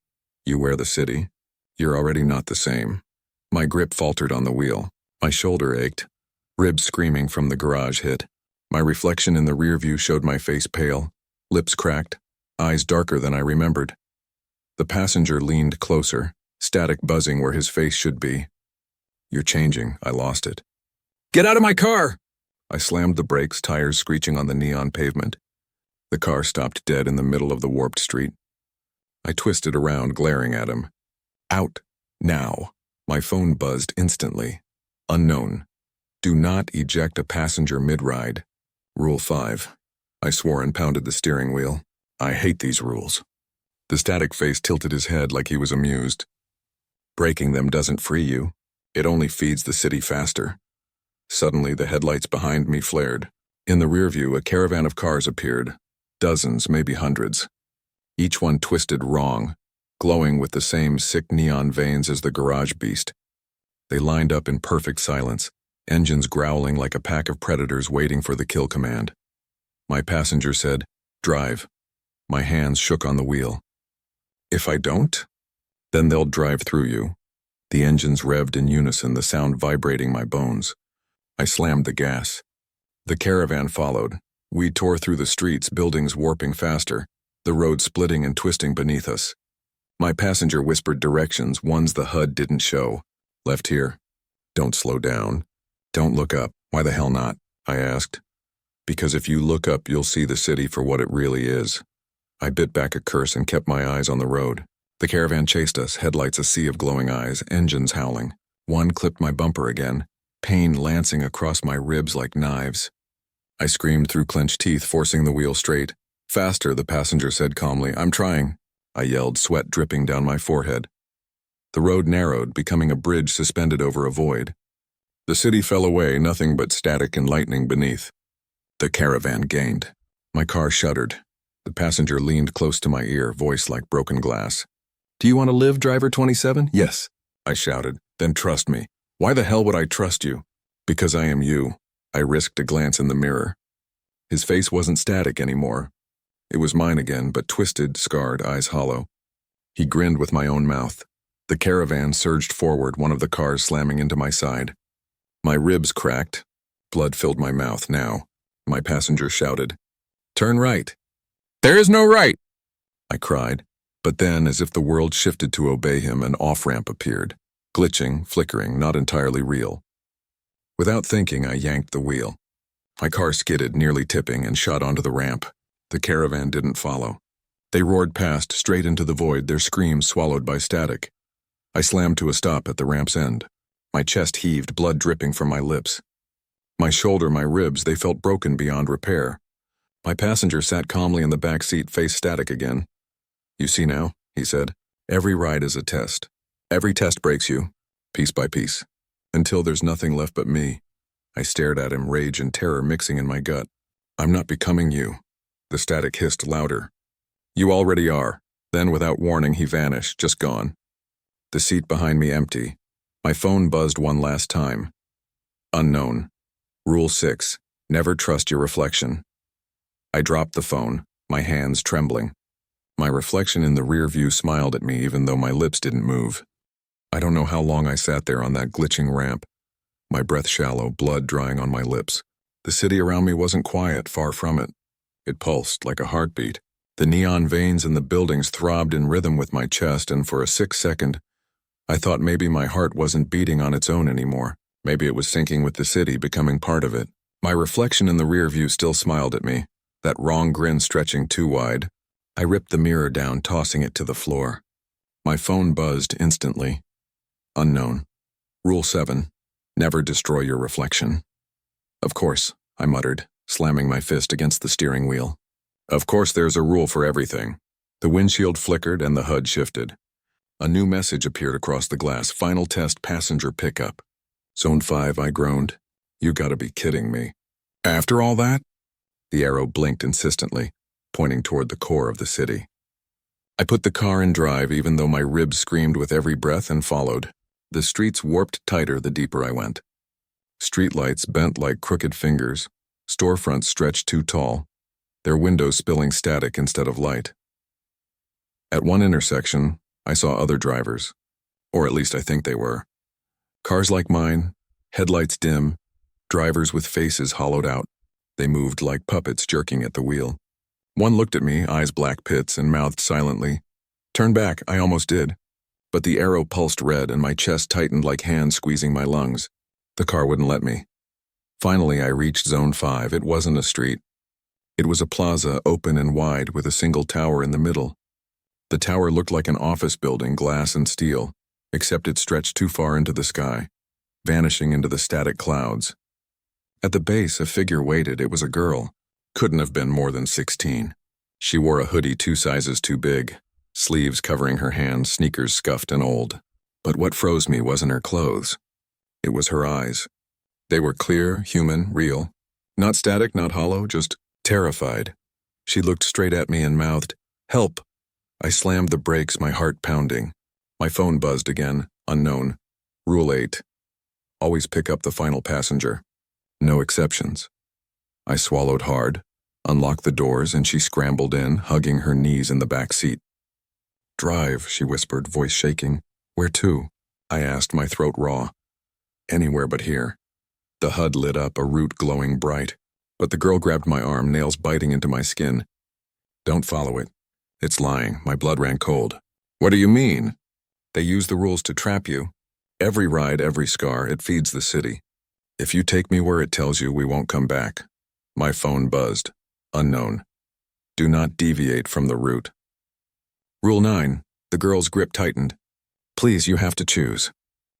You wear the city. You're already not the same." My grip faltered on the wheel. My shoulder ached. Ribs screaming from the garage hit. My reflection in the rear view showed my face pale, lips cracked, eyes darker than I remembered. The passenger leaned closer, static buzzing where his face should be. "You're changing." I lost it. "Get out of my car!" I slammed the brakes, tires screeching on the neon pavement. The car stopped dead in the middle of the warped street. I twisted around, glaring at him. "Out. Now." My phone buzzed instantly. Unknown. Do not eject a passenger mid-ride. Rule 5. I swore and pounded the steering wheel. I hate these rules. The static face tilted his head like he was amused. "Breaking them doesn't free you. It only feeds the city faster." Suddenly, the headlights behind me flared. In the rear view, a caravan of cars appeared. Dozens, maybe hundreds. Each one twisted wrong, glowing with the same sick neon veins as the garage beast. They lined up in perfect silence, engines growling like a pack of predators waiting for the kill command. My passenger said, "Drive." My hands shook on the wheel. "If I don't? Then they'll drive through you." The engines revved in unison, the sound vibrating my bones. I slammed the gas. The caravan followed. We tore through the streets, buildings warping faster, the road splitting and twisting beneath us. My passenger whispered directions, ones the HUD didn't show. "Left here. Don't slow down. Don't look up." "Why the hell not?" I asked. "Because if you look up, you'll see the city for what it really is." I bit back a curse and kept my eyes on the road. The caravan chased us, headlights a sea of glowing eyes, engines howling. One clipped my bumper again, pain lancing across my ribs like knives. I screamed through clenched teeth, forcing the wheel straight. "Faster," the passenger said calmly. "I'm trying." I yelled, sweat dripping down my forehead. The road narrowed, becoming a bridge suspended over a void. The city fell away, nothing but static and lightning beneath. The caravan gained. My car shuddered. The passenger leaned close to my ear, voice like broken glass. "Do you want to live, driver 27? "Yes," I shouted. "Then trust me." "Why the hell would I trust you?" "Because I am you." I risked a glance in the mirror. His face wasn't static anymore. It was mine again, but twisted, scarred, eyes hollow. He grinned with my own mouth. The caravan surged forward, one of the cars slamming into my side. My ribs cracked. Blood filled my mouth now. My passenger shouted, "Turn right." "There is no right!" I cried. But then, as if the world shifted to obey him, an off-ramp appeared. Glitching, flickering, not entirely real. Without thinking, I yanked the wheel. My car skidded, nearly tipping, and shot onto the ramp. The caravan didn't follow. They roared past, straight into the void, their screams swallowed by static. I slammed to a stop at the ramp's end. My chest heaved, blood dripping from my lips. My shoulder, my ribs, they felt broken beyond repair. My passenger sat calmly in the back seat, face static again. "You see now," he said, "every ride is a test. Every test breaks you, piece by piece, until there's nothing left but me. I stared at him, rage and terror mixing in my gut. I'm not becoming you. The static hissed louder. You already are. Then, without warning, he vanished, just gone. The seat behind me empty. My phone buzzed one last time. Unknown. Rule 6. Never trust your reflection. I dropped the phone, my hands trembling. My reflection in the rear view smiled at me even though my lips didn't move. I don't know how long I sat there on that glitching ramp. My breath shallow, blood drying on my lips. The city around me wasn't quiet, far from it. It pulsed like a heartbeat. The neon veins in the buildings throbbed in rhythm with my chest, and for a 6-second, I thought maybe my heart wasn't beating on its own anymore. Maybe it was syncing with the city, becoming part of it. My reflection in the rear view still smiled at me, that wrong grin stretching too wide. I ripped the mirror down, tossing it to the floor. My phone buzzed instantly. Unknown. Rule 7. Never destroy your reflection. Of course, I muttered, slamming my fist against the steering wheel. Of course there's a rule for everything. The windshield flickered and the HUD shifted. A new message appeared across the glass. Final test passenger pickup. Zone 5, I groaned. You gotta be kidding me. After all that? The arrow blinked insistently, pointing toward the core of the city. I put the car in drive even though my ribs screamed with every breath and followed. The streets warped tighter the deeper I went. Streetlights bent like crooked fingers, storefronts stretched too tall, their windows spilling static instead of light. At one intersection, I saw other drivers, or at least I think they were. Cars like mine, headlights dim, drivers with faces hollowed out. They moved like puppets jerking at the wheel. One looked at me, eyes black pits, and mouthed silently. Turn back, I almost did. But the arrow pulsed red and my chest tightened like hands squeezing my lungs. The car wouldn't let me. Finally, I reached Zone 5. It wasn't a street. It was a plaza, open and wide, with a single tower in the middle. The tower looked like an office building, glass and steel, except it stretched too far into the sky, vanishing into the static clouds. At the base, a figure waited. It was a girl. Couldn't have been more than 16. She wore a hoodie 2 sizes too big, sleeves covering her hands, sneakers scuffed and old. But what froze me wasn't her clothes. It was her eyes. They were clear, human, real. Not static, not hollow, just terrified. She looked straight at me and mouthed, "Help!" I slammed the brakes, my heart pounding. My phone buzzed again. Unknown. Rule 8. Always pick up the final passenger. No exceptions. I swallowed hard, unlocked the doors, and she scrambled in, hugging her knees in the back seat. "Drive," she whispered, voice shaking. "Where to?" I asked, my throat raw. "Anywhere but here." The HUD lit up, a route glowing bright. But the girl grabbed my arm, nails biting into my skin. "Don't follow it. It's lying." My blood ran cold. "What do you mean?" "They use the rules to trap you. Every ride, every scar, it feeds the city. If you take me where it tells you, we won't come back." My phone buzzed. Unknown. Do not deviate from the route. Rule 9. The girl's grip tightened. "Please, you have to choose.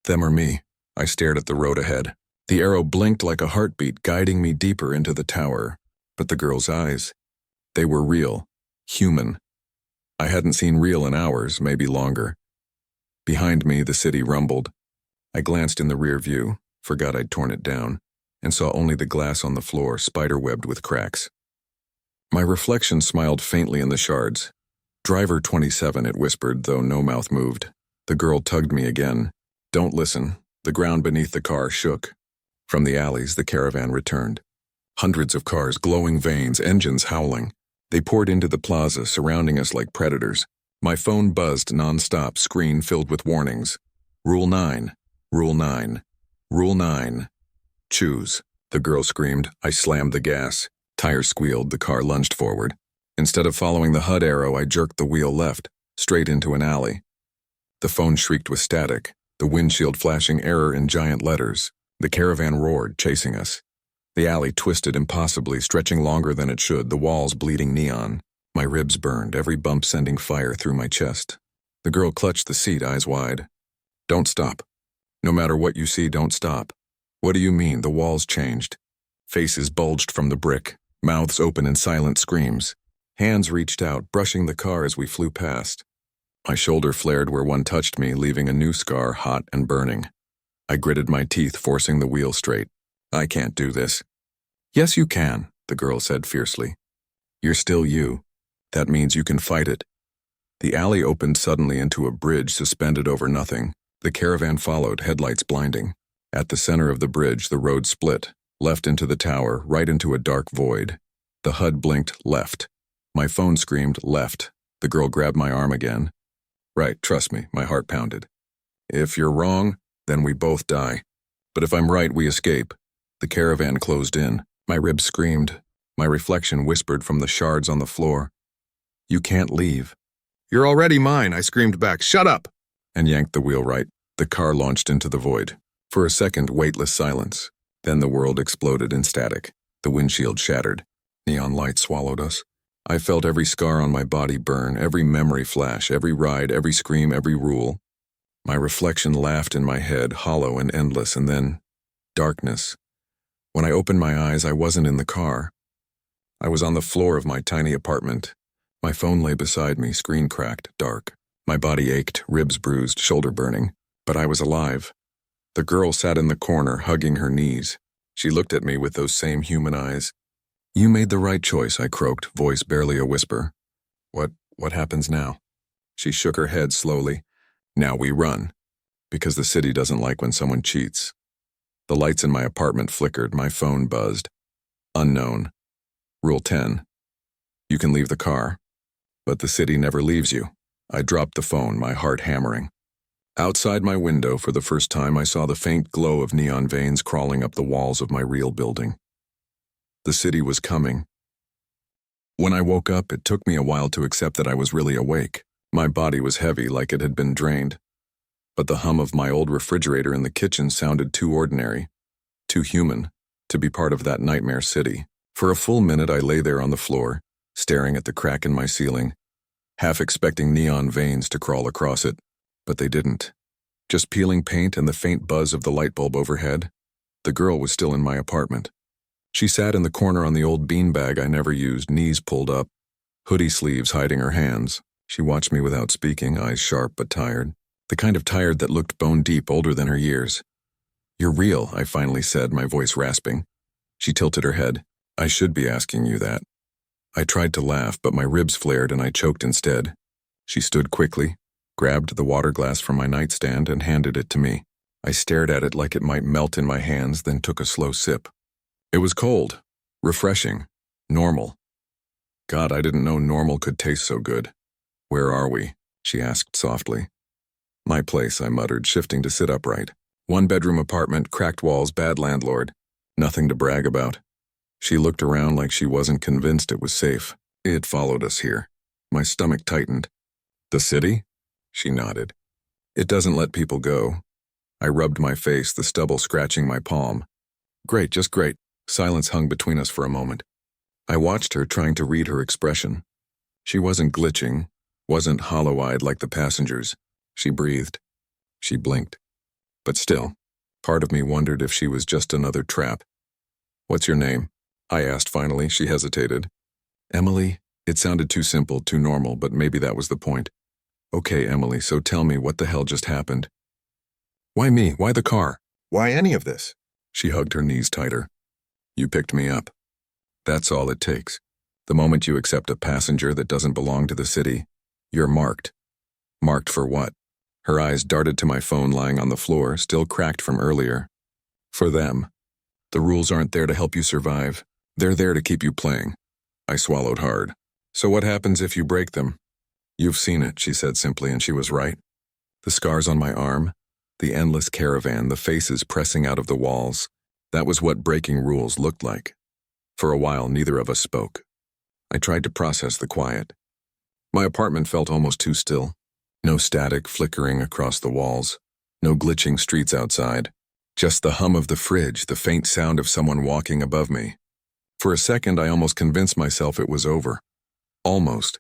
Them or me." I stared at the road ahead. The arrow blinked like a heartbeat, guiding me deeper into the tower. But the girl's eyes, they were real, human. I hadn't seen real in hours, maybe longer. Behind me, the city rumbled. I glanced in the rear view, forgot I'd torn it down, and saw only the glass on the floor, spider-webbed with cracks. My reflection smiled faintly in the shards. "Driver 27, it whispered, though no mouth moved. The girl tugged me again. "Don't listen." The ground beneath the car shook. From the alleys, the caravan returned. Hundreds of cars, glowing veins, engines howling. They poured into the plaza, surrounding us like predators. My phone buzzed nonstop, screen filled with warnings. Rule 9. Rule 9. Rule 9. Choose. The girl screamed. I slammed the gas. Tires squealed, the car lunged forward. Instead of following the HUD arrow, I jerked the wheel left, straight into an alley. The phone shrieked with static, the windshield flashing error in giant letters. The caravan roared, chasing us. The alley twisted impossibly, stretching longer than it should, the walls bleeding neon. My ribs burned, every bump sending fire through my chest. The girl clutched the seat, eyes wide. "Don't stop. No matter what you see, don't stop." "What do you mean?" The walls changed. Faces bulged from the brick, mouths open in silent screams. Hands reached out, brushing the car as we flew past. My shoulder flared where one touched me, leaving a new scar, hot and burning. I gritted my teeth, forcing the wheel straight. I can't do this. Yes, you can, the girl said fiercely. You're still you. That means you can fight it. The alley opened suddenly into a bridge suspended over nothing. The caravan followed, headlights blinding. At the center of the bridge, the road split, left into the tower, right into a dark void. The HUD blinked left. My phone screamed left. The girl grabbed my arm again. Right, trust me, my heart pounded. If you're wrong, then we both die. But if I'm right, we escape. The caravan closed in. My ribs screamed. My reflection whispered from the shards on the floor. You can't leave. You're already mine, I screamed back. Shut up! And yanked the wheel right. The car launched into the void. For a second, weightless silence. Then the world exploded in static. The windshield shattered. Neon light swallowed us. I felt every scar on my body burn, every memory flash, every ride, every scream, every rule. My reflection laughed in my head, hollow and endless, and then darkness. When I opened my eyes, I wasn't in the car. I was on the floor of my tiny apartment. My phone lay beside me, screen cracked, dark. My body ached, ribs bruised, shoulder burning. But I was alive. The girl sat in the corner, hugging her knees. She looked at me with those same human eyes. You made the right choice, I croaked, voice barely a whisper. What happens now? She shook her head slowly. Now we run. Because the city doesn't like when someone cheats. The lights in my apartment flickered, my phone buzzed. Unknown. Rule 10. You can leave the car. But the city never leaves you. I dropped the phone, my heart hammering. Outside my window, for the first time, I saw the faint glow of neon veins crawling up the walls of my real building. The city was coming. When I woke up, it took me a while to accept that I was really awake. My body was heavy, like it had been drained. But the hum of my old refrigerator in the kitchen sounded too ordinary, too human, to be part of that nightmare city. For a full minute, I lay there on the floor, staring at the crack in my ceiling, half expecting neon veins to crawl across it. But they didn't. Just peeling paint and the faint buzz of the light bulb overhead. The girl was still in my apartment. She sat in the corner on the old beanbag I never used, knees pulled up, hoodie sleeves hiding her hands. She watched me without speaking, eyes sharp but tired. The kind of tired that looked bone deep, older than her years. You're real, I finally said, my voice rasping. She tilted her head. I should be asking you that. I tried to laugh, but my ribs flared and I choked instead. She stood quickly, grabbed the water glass from my nightstand and handed it to me. I stared at it like it might melt in my hands, then took a slow sip. It was cold, refreshing, normal. God, I didn't know normal could taste so good. Where are we? She asked softly. My place, I muttered, shifting to sit upright. 1-bedroom apartment, cracked walls, bad landlord. Nothing to brag about. She looked around like she wasn't convinced it was safe. It followed us here. My stomach tightened. The city? She nodded. It doesn't let people go. I rubbed my face, the stubble scratching my palm. Great, just great. Silence hung between us for a moment. I watched her, trying to read her expression. She wasn't glitching, wasn't hollow-eyed like the passengers. She breathed. She blinked. But still, part of me wondered if she was just another trap. What's your name? I asked finally. She hesitated. Emily? It sounded too simple, too normal, but maybe that was the point. Okay, Emily, so tell me, what the hell just happened? Why me? Why the car? Why any of this? She hugged her knees tighter. You picked me up. That's all it takes. The moment you accept a passenger that doesn't belong to the city, you're marked. Marked for what? Her eyes darted to my phone lying on the floor, still cracked from earlier. For them. The rules aren't there to help you survive. They're there to keep you playing. I swallowed hard. So what happens if you break them? You've seen it, she said simply, and she was right. The scars on my arm, the endless caravan, the faces pressing out of the walls. That was what breaking rules looked like. For a while, neither of us spoke. I tried to process the quiet. My apartment felt almost too still. No static flickering across the walls. No glitching streets outside. Just the hum of the fridge, the faint sound of someone walking above me. For a second, I almost convinced myself it was over. Almost.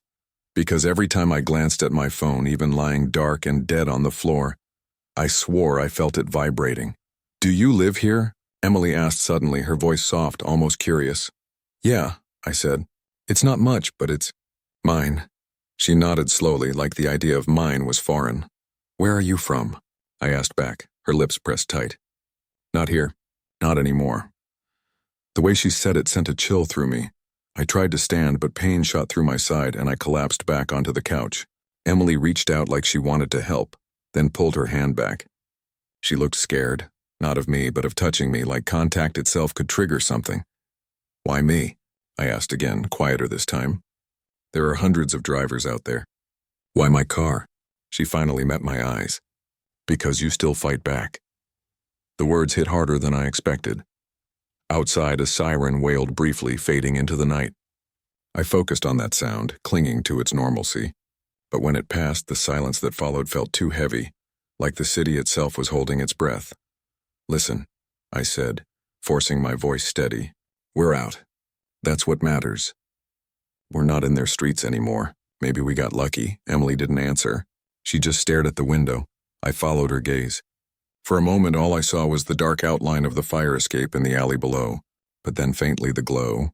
Because every time I glanced at my phone, even lying dark and dead on the floor, I swore I felt it vibrating. Do you live here? Emily asked suddenly, her voice soft, almost curious. Yeah, I said. It's not much, but it's mine. She nodded slowly, like the idea of mine was foreign. Where are you from? I asked back, her lips pressed tight. Not here. Not anymore. The way she said it sent a chill through me. I tried to stand, but pain shot through my side and I collapsed back onto the couch. Emily reached out like she wanted to help, then pulled her hand back. She looked scared, not of me, but of touching me, like contact itself could trigger something. Why me? I asked again, quieter this time. There are hundreds of drivers out there. Why my car? She finally met my eyes. Because you still fight back. The words hit harder than I expected. Outside, a siren wailed briefly, fading into the night. I focused on that sound, clinging to its normalcy. But when it passed, the silence that followed felt too heavy, like the city itself was holding its breath. Listen, I said, forcing my voice steady. We're out. That's what matters. We're not in their streets anymore. Maybe we got lucky. Emily didn't answer. She just stared at the window. I followed her gaze. For a moment, all I saw was the dark outline of the fire escape in the alley below, but then faintly the glow.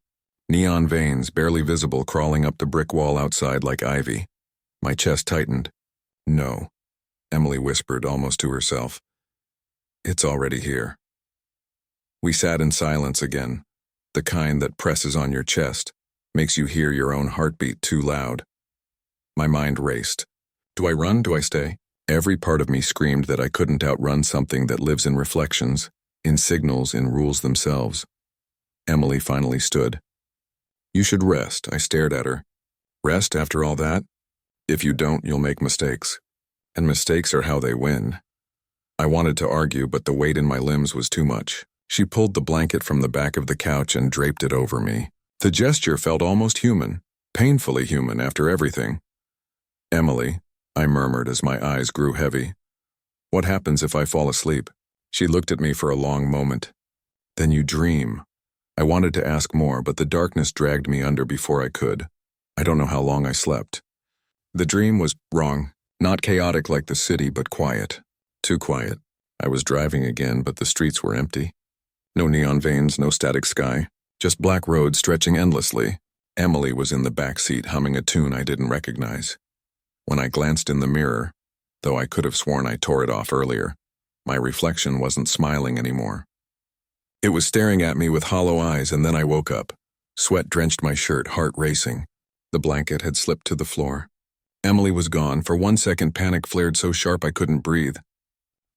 Neon veins, barely visible, crawling up the brick wall outside like ivy. My chest tightened. No, Emily whispered, almost to herself. It's already here. We sat in silence again, the kind that presses on your chest, makes you hear your own heartbeat too loud. My mind raced. Do I run? Do I stay? Every part of me screamed that I couldn't outrun something that lives in reflections, in signals, in rules themselves. Emily finally stood. You should rest, I stared at her. Rest after all that? If you don't, you'll make mistakes. And mistakes are how they win. I wanted to argue, but the weight in my limbs was too much. She pulled the blanket from the back of the couch and draped it over me. The gesture felt almost human, painfully human after everything. Emily, I murmured as my eyes grew heavy. What happens if I fall asleep? She looked at me for a long moment. Then you dream. I wanted to ask more, but the darkness dragged me under before I could. I don't know how long I slept. The dream was wrong, not chaotic like the city, but quiet. Too quiet. I was driving again, but the streets were empty. No neon veins, no static sky, just black roads stretching endlessly. Emily was in the back seat humming a tune I didn't recognize. When I glanced in the mirror, though I could have sworn I tore it off earlier, my reflection wasn't smiling anymore. It was staring at me with hollow eyes, and then I woke up. Sweat drenched my shirt, heart racing. The blanket had slipped to the floor. Emily was gone. For 1 second, panic flared so sharp I couldn't breathe.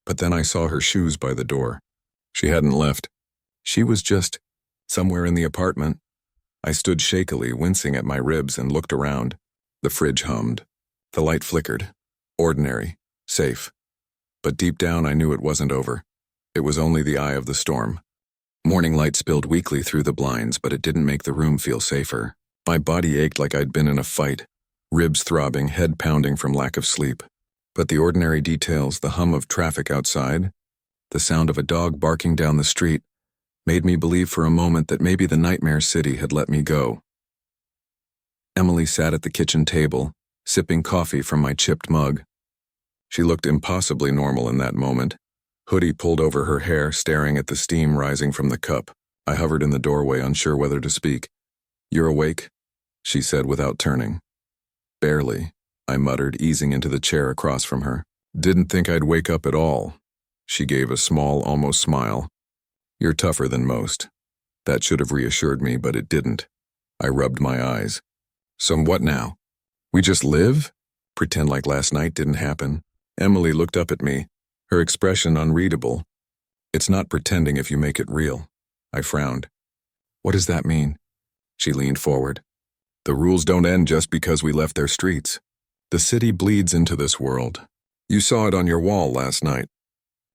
But then I saw her shoes by the door. She hadn't left. She was just somewhere in the apartment. I stood shakily, wincing at my ribs, and looked around. The fridge hummed. The light flickered. Ordinary. Safe. But deep down I knew it wasn't over. It was only the eye of the storm. Morning light spilled weakly through the blinds, but it didn't make the room feel safer. My body ached like I'd been in a fight, ribs throbbing, head pounding from lack of sleep. But the ordinary details, the hum of traffic outside, the sound of a dog barking down the street, made me believe for a moment that maybe the nightmare city had let me go. Emily sat at the kitchen table, sipping coffee from my chipped mug. She looked impossibly normal in that moment. Hoodie pulled over her hair, staring at the steam rising from the cup. I hovered in the doorway, unsure whether to speak. You're awake? She said without turning. Barely, I muttered, easing into the chair across from her. Didn't think I'd wake up at all. She gave a small, almost smile. You're tougher than most. That should have reassured me, but it didn't. I rubbed my eyes. So what now? We just live? Pretend like last night didn't happen? Emily looked up at me, her expression unreadable. It's not pretending if you make it real. I frowned. What does that mean? She leaned forward. The rules don't end just because we left their streets. The city bleeds into this world. You saw it on your wall last night.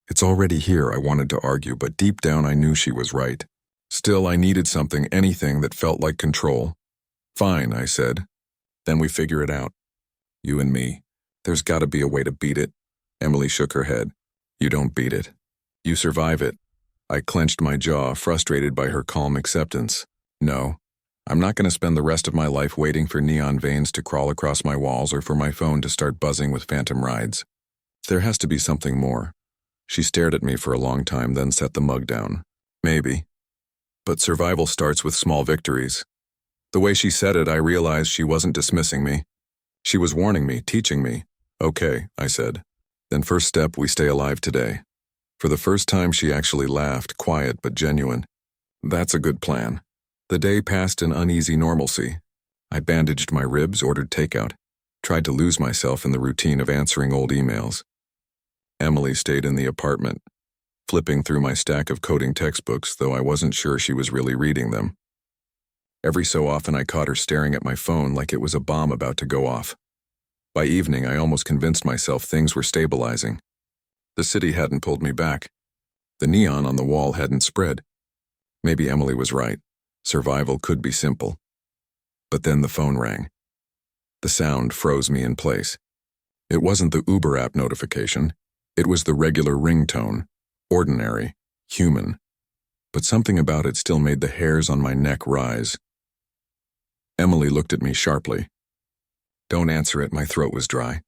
It's already here, I wanted to argue, but deep down I knew she was right. Still, I needed something, anything that felt like control. Fine, I said. Then we figure it out. You and me. There's got to be a way to beat it. Emily shook her head. You don't beat it. You survive it. I clenched my jaw, frustrated by her calm acceptance. No, I'm not going to spend the rest of my life waiting for neon veins to crawl across my walls or for my phone to start buzzing with phantom rides. There has to be something more. She stared at me for a long time, then set the mug down. Maybe. But survival starts with small victories. The way she said it, I realized she wasn't dismissing me. She was warning me, teaching me. Okay, I said. Then first step, we stay alive today. For the first time, she actually laughed, quiet but genuine. That's a good plan. The day passed in uneasy normalcy. I bandaged my ribs, ordered takeout, tried to lose myself in the routine of answering old emails. Emily stayed in the apartment, flipping through my stack of coding textbooks, though I wasn't sure she was really reading them. Every so often I caught her staring at my phone like it was a bomb about to go off. By evening, I almost convinced myself things were stabilizing. The city hadn't pulled me back. The neon on the wall hadn't spread. Maybe Emily was right. Survival could be simple. But then the phone rang. The sound froze me in place. It wasn't the Uber app notification. It was the regular ringtone. Ordinary. Human. But something about it still made the hairs on my neck rise. Emily looked at me sharply. Don't answer it, my throat was dry.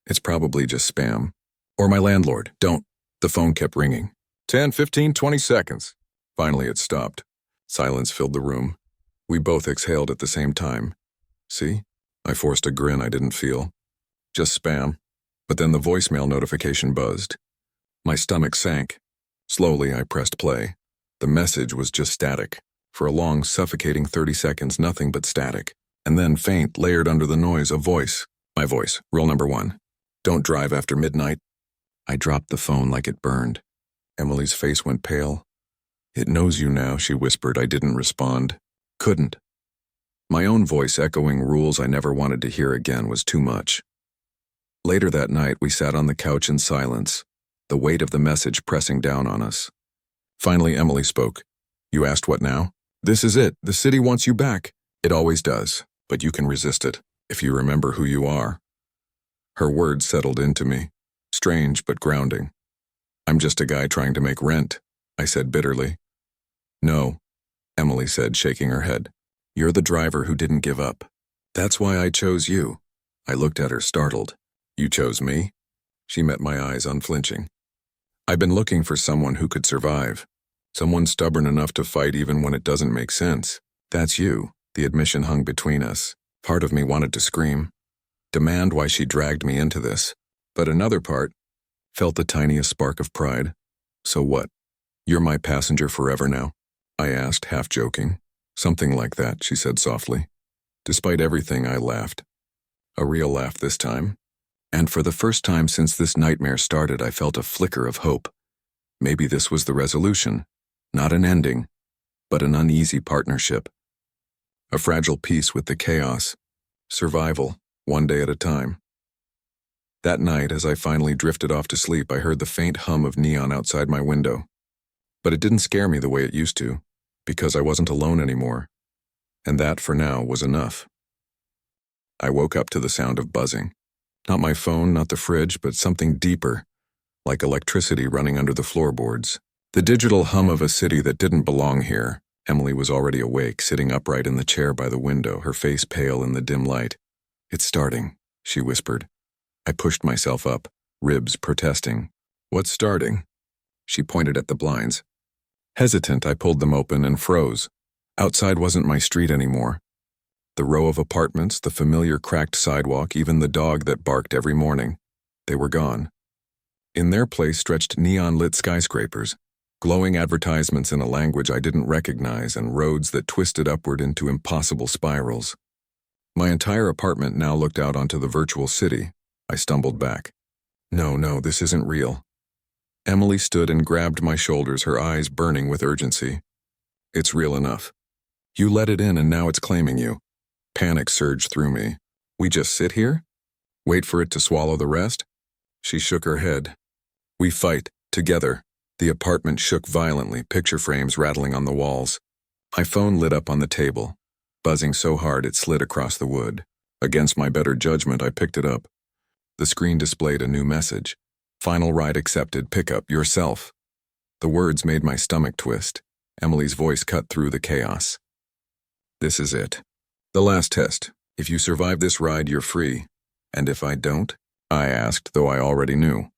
It's probably just spam. Or my landlord, don't. The phone kept ringing. 10, 15, 20 seconds. Finally it stopped. Silence filled the room. We both exhaled at the same time. See? I forced a grin I didn't feel. Just spam. But then the voicemail notification buzzed. My stomach sank. Slowly I pressed play. The message was just static. For a long, suffocating 30 seconds, nothing but static. And then faint, layered under the noise, a voice. My voice. Rule number 1. Don't drive after midnight. I dropped the phone like it burned. Emily's face went pale. It knows you now, she whispered. I didn't respond. Couldn't. My own voice echoing rules I never wanted to hear again was too much. Later that night, we sat on the couch in silence, the weight of the message pressing down on us. Finally, Emily spoke. You asked what now? This is it. The city wants you back. It always does, but you can resist it, if you remember who you are. Her words settled into me, strange but grounding. I'm just a guy trying to make rent, I said bitterly. No, Emily said, shaking her head. You're the driver who didn't give up. That's why I chose you. I looked at her, startled. You chose me? She met my eyes, unflinching. I've been looking for someone who could survive. Someone stubborn enough to fight even when it doesn't make sense. That's you. The admission hung between us. Part of me wanted to scream, demand why she dragged me into this. But another part felt the tiniest spark of pride. So what? You're my passenger forever now? I asked, half joking. Something like that, she said softly. Despite everything, I laughed. A real laugh this time. And for the first time since this nightmare started, I felt a flicker of hope. Maybe this was the resolution. Not an ending, but an uneasy partnership. A fragile peace with the chaos. Survival, one day at a time. That night, as I finally drifted off to sleep, I heard the faint hum of neon outside my window. But it didn't scare me the way it used to, because I wasn't alone anymore. And that, for now, was enough. I woke up to the sound of buzzing. Not my phone, not the fridge, but something deeper, like electricity running under the floorboards. The digital hum of a city that didn't belong here. Emily was already awake, sitting upright in the chair by the window, her face pale in the dim light. It's starting, she whispered. I pushed myself up, ribs protesting. What's starting? She pointed at the blinds. Hesitant, I pulled them open and froze. Outside wasn't my street anymore. The row of apartments, the familiar cracked sidewalk, even the dog that barked every morning. They were gone. In their place stretched neon-lit skyscrapers, glowing advertisements in a language I didn't recognize, and roads that twisted upward into impossible spirals. My entire apartment now looked out onto the virtual city. I stumbled back. No, this isn't real. Emily stood and grabbed my shoulders, her eyes burning with urgency. It's real enough. You let it in and now it's claiming you. Panic surged through me. We just sit here? Wait for it to swallow the rest? She shook her head. We fight, together. The apartment shook violently, picture frames rattling on the walls. My phone lit up on the table, buzzing so hard it slid across the wood. Against my better judgment, I picked it up. The screen displayed a new message. Final ride accepted, pick up yourself. The words made my stomach twist. Emily's voice cut through the chaos. This is it. The last test. If you survive this ride, you're free. And if I don't? I asked, though I already knew.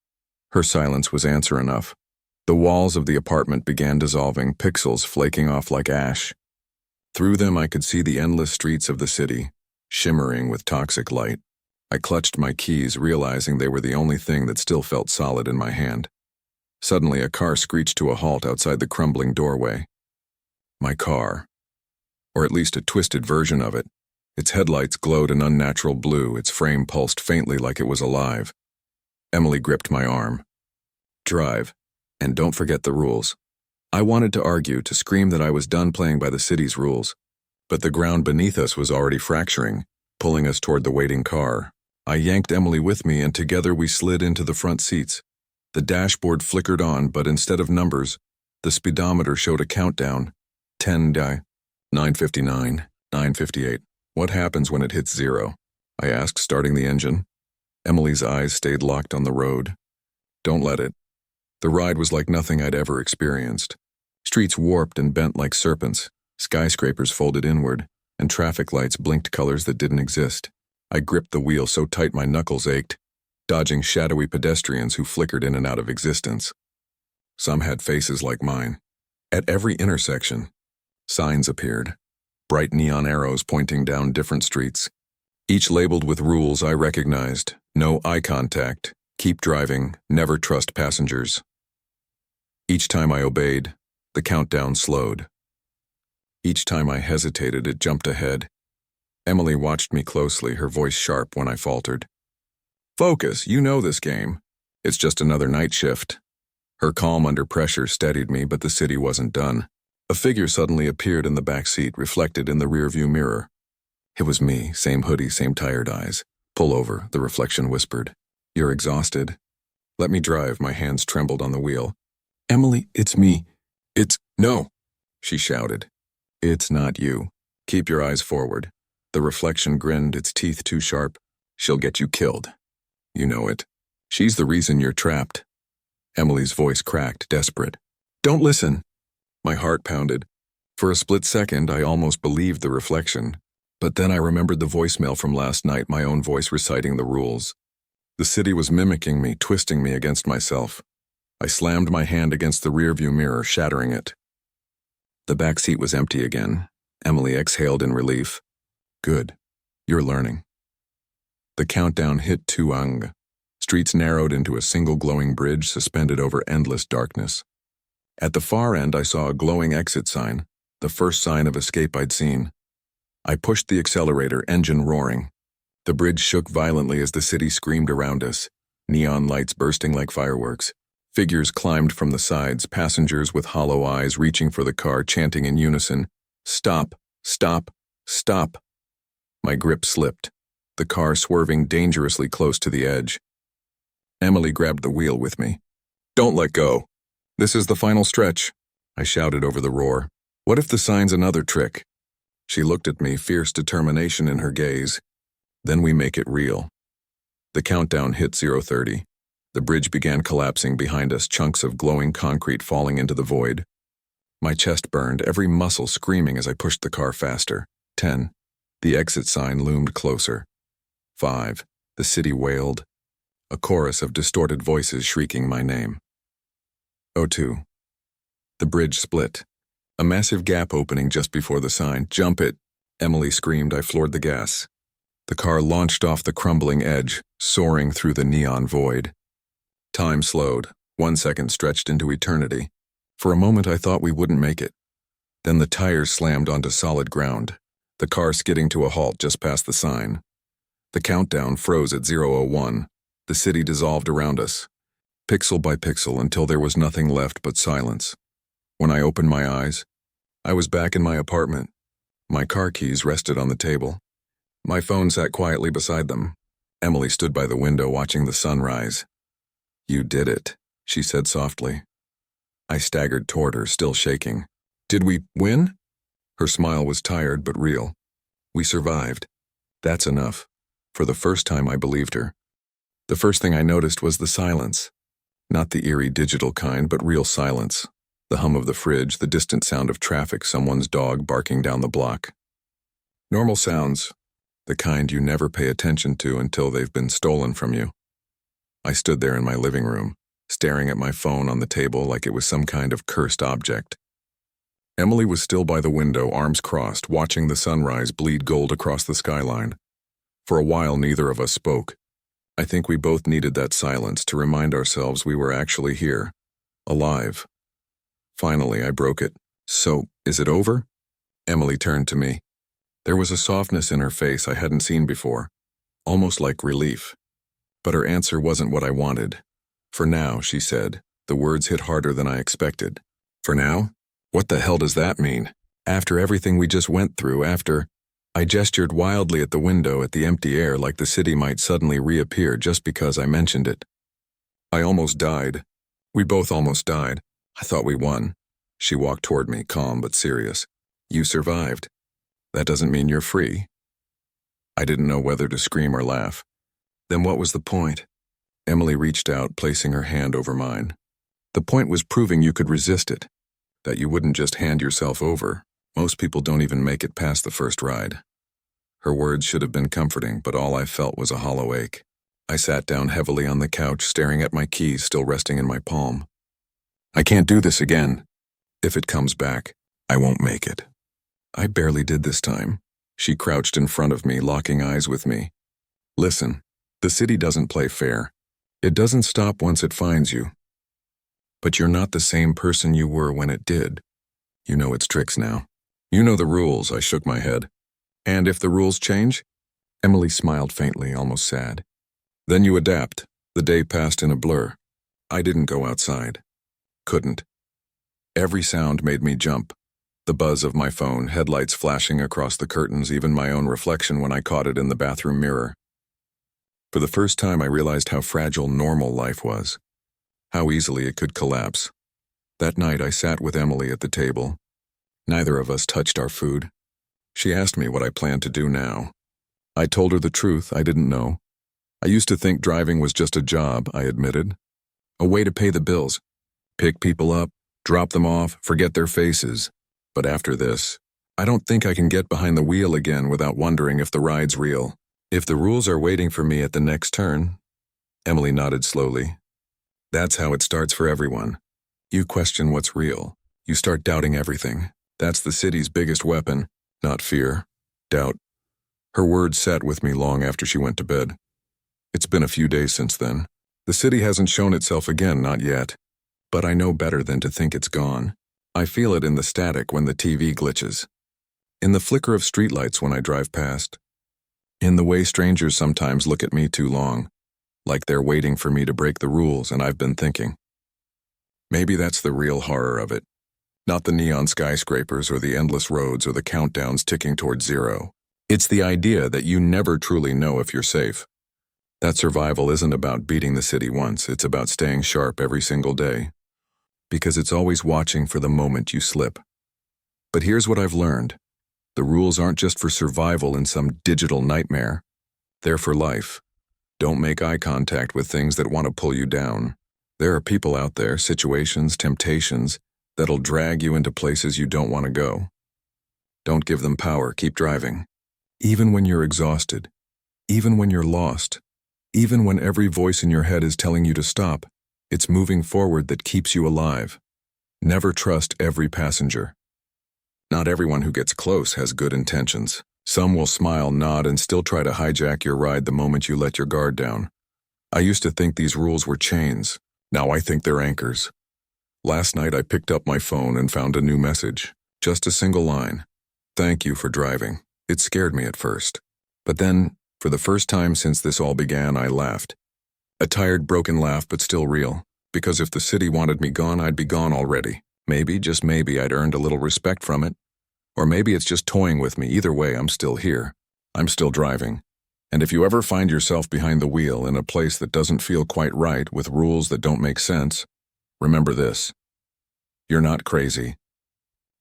Her silence was answer enough. The walls of the apartment began dissolving, pixels flaking off like ash. Through them I could see the endless streets of the city, shimmering with toxic light. I clutched my keys, realizing they were the only thing that still felt solid in my hand. Suddenly, a car screeched to a halt outside the crumbling doorway. My car. Or at least a twisted version of it. Its headlights glowed an unnatural blue, its frame pulsed faintly like it was alive. Emily gripped my arm. Drive. And don't forget the rules. I wanted to argue, to scream that I was done playing by the city's rules. But the ground beneath us was already fracturing, pulling us toward the waiting car. I yanked Emily with me and together we slid into the front seats. The dashboard flickered on, but instead of numbers, the speedometer showed a countdown. 10 die. 9:59, 9:58. What happens when it hits 0? I asked, starting the engine. Emily's eyes stayed locked on the road. Don't let it. The ride was like nothing I'd ever experienced. Streets warped and bent like serpents, skyscrapers folded inward, and traffic lights blinked colors that didn't exist. I gripped the wheel so tight my knuckles ached, dodging shadowy pedestrians who flickered in and out of existence. Some had faces like mine. At every intersection, signs appeared, bright neon arrows pointing down different streets, each labeled with rules I recognized: no eye contact, keep driving, never trust passengers. Each time I obeyed, the countdown slowed. Each time I hesitated, it jumped ahead. Emily watched me closely, her voice sharp when I faltered. Focus, you know this game. It's just another night shift. Her calm under pressure steadied me, but the city wasn't done. A figure suddenly appeared in the back seat, reflected in the rearview mirror. It was me, same hoodie, same tired eyes. Pull over, the reflection whispered. You're exhausted. Let me drive, my hands trembled on the wheel. Emily, it's me. No, she shouted. It's not you. Keep your eyes forward. The reflection grinned, its teeth too sharp. She'll get you killed. You know it. She's the reason you're trapped. Emily's voice cracked, desperate. Don't listen. My heart pounded. For a split second, I almost believed the reflection. But then I remembered the voicemail from last night, my own voice reciting the rules. The city was mimicking me, twisting me against myself. I slammed my hand against the rearview mirror, shattering it. The back seat was empty again. Emily exhaled in relief. Good. You're learning. The countdown hit Tuang. Streets narrowed into a single glowing bridge suspended over endless darkness. At the far end, I saw a glowing exit sign, the first sign of escape I'd seen. I pushed the accelerator, engine roaring. The bridge shook violently as the city screamed around us, neon lights bursting like fireworks. Figures climbed from the sides, passengers with hollow eyes reaching for the car, chanting in unison, "Stop, stop, stop." My grip slipped, the car swerving dangerously close to the edge. Emily grabbed the wheel with me. Don't let go. This is the final stretch, I shouted over the roar. What if the sign's another trick? She looked at me, fierce determination in her gaze. Then we make it real. The countdown hit 0:30. The bridge began collapsing behind us, chunks of glowing concrete falling into the void. My chest burned, every muscle screaming as I pushed the car faster. 10. The exit sign loomed closer. 5. The city wailed. A chorus of distorted voices shrieking my name. 02. The bridge split. A massive gap opening just before the sign. Jump it, Emily screamed. I floored the gas. The car launched off the crumbling edge, soaring through the neon void. Time slowed. 1 second stretched into eternity. For a moment I thought we wouldn't make it. Then the tires slammed onto solid ground, the car skidding to a halt just past the sign. The countdown froze at 0:01. The city dissolved around us, pixel by pixel, until there was nothing left but silence. When I opened my eyes, I was back in my apartment. My car keys rested on the table. My phone sat quietly beside them. Emily stood by the window watching the sun rise. You did it, she said softly. I staggered toward her, still shaking. Did we win? Her smile was tired but real. We survived. That's enough. For the first time, I believed her. The first thing I noticed was the silence. Not the eerie digital kind, but real silence. The hum of the fridge, the distant sound of traffic, someone's dog barking down the block. Normal sounds, the kind you never pay attention to until they've been stolen from you. I stood there in my living room, staring at my phone on the table like it was some kind of cursed object. Emily was still by the window, arms crossed, watching the sunrise bleed gold across the skyline. For a while, neither of us spoke. I think we both needed that silence to remind ourselves we were actually here, alive. Finally, I broke it, So, is it over? Emily turned to me. There was a softness in her face I hadn't seen before, almost like relief. But her answer wasn't what I wanted. For now, she said. The words hit harder than I expected. For now? What the hell does that mean? After everything we just went through, I gestured wildly at the window at the empty air like the city might suddenly reappear just because I mentioned it. I almost died. We both almost died. I thought we won. She walked toward me, calm but serious. You survived. That doesn't mean you're free. I didn't know whether to scream or laugh. Then what was the point? Emily reached out, placing her hand over mine. The point was proving you could resist it, that you wouldn't just hand yourself over. Most people don't even make it past the first ride. Her words should have been comforting, but all I felt was a hollow ache. I sat down heavily on the couch, staring at my keys still resting in my palm. I can't do this again. If it comes back, I won't make it. I barely did this time. She crouched in front of me, locking eyes with me. Listen, the city doesn't play fair. It doesn't stop once it finds you. But you're not the same person you were when it did. You know its tricks now. You know the rules, I shook my head. And if the rules change? Emily smiled faintly, almost sad. Then you adapt. The day passed in a blur. I didn't go outside. Couldn't. Every sound made me jump. The buzz of my phone, headlights flashing across the curtains, even my own reflection when I caught it in the bathroom mirror. For the first time, I realized how fragile normal life was. How easily it could collapse. That night, I sat with Emily at the table. Neither of us touched our food. She asked me what I planned to do now. I told her the truth, I didn't know. I used to think driving was just a job, I admitted. A way to pay the bills. Pick people up, drop them off, forget their faces. But after this, I don't think I can get behind the wheel again without wondering if the ride's real. If the rules are waiting for me at the next turn. Emily nodded slowly. That's how it starts for everyone. You question what's real. You start doubting everything. That's the city's biggest weapon, not fear, doubt. Her words sat with me long after she went to bed. It's been a few days since then. The city hasn't shown itself again, not yet. But I know better than to think it's gone. I feel it in the static when the TV glitches. In the flicker of streetlights when I drive past. In the way strangers sometimes look at me too long. Like they're waiting for me to break the rules, and I've been thinking. Maybe that's the real horror of it. Not the neon skyscrapers or the endless roads or the countdowns ticking towards zero. It's the idea that you never truly know if you're safe. That survival isn't about beating the city once, it's about staying sharp every single day. Because it's always watching for the moment you slip. But here's what I've learned. The rules aren't just for survival in some digital nightmare. They're for life. Don't make eye contact with things that want to pull you down. There are people out there, situations, temptations, that'll drag you into places you don't want to go. Don't give them power, keep driving. Even when you're exhausted, even when you're lost, even when every voice in your head is telling you to stop, it's moving forward that keeps you alive. Never trust every passenger. Not everyone who gets close has good intentions. Some will smile, nod, and still try to hijack your ride the moment you let your guard down. I used to think these rules were chains. Now I think they're anchors. Last night I picked up my phone and found a new message. Just a single line. Thank you for driving. It scared me at first. But then, for the first time since this all began, I laughed. A tired, broken laugh, but still real. Because if the city wanted me gone, I'd be gone already. Maybe, just maybe, I'd earned a little respect from it. Or maybe it's just toying with me. Either way, I'm still here. I'm still driving. And if you ever find yourself behind the wheel in a place that doesn't feel quite right with rules that don't make sense, remember this. You're not crazy.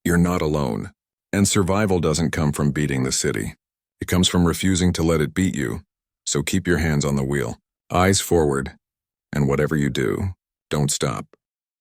You're not alone. And survival doesn't come from beating the city. It comes from refusing to let it beat you. So keep your hands on the wheel, eyes forward, and whatever you do, don't stop.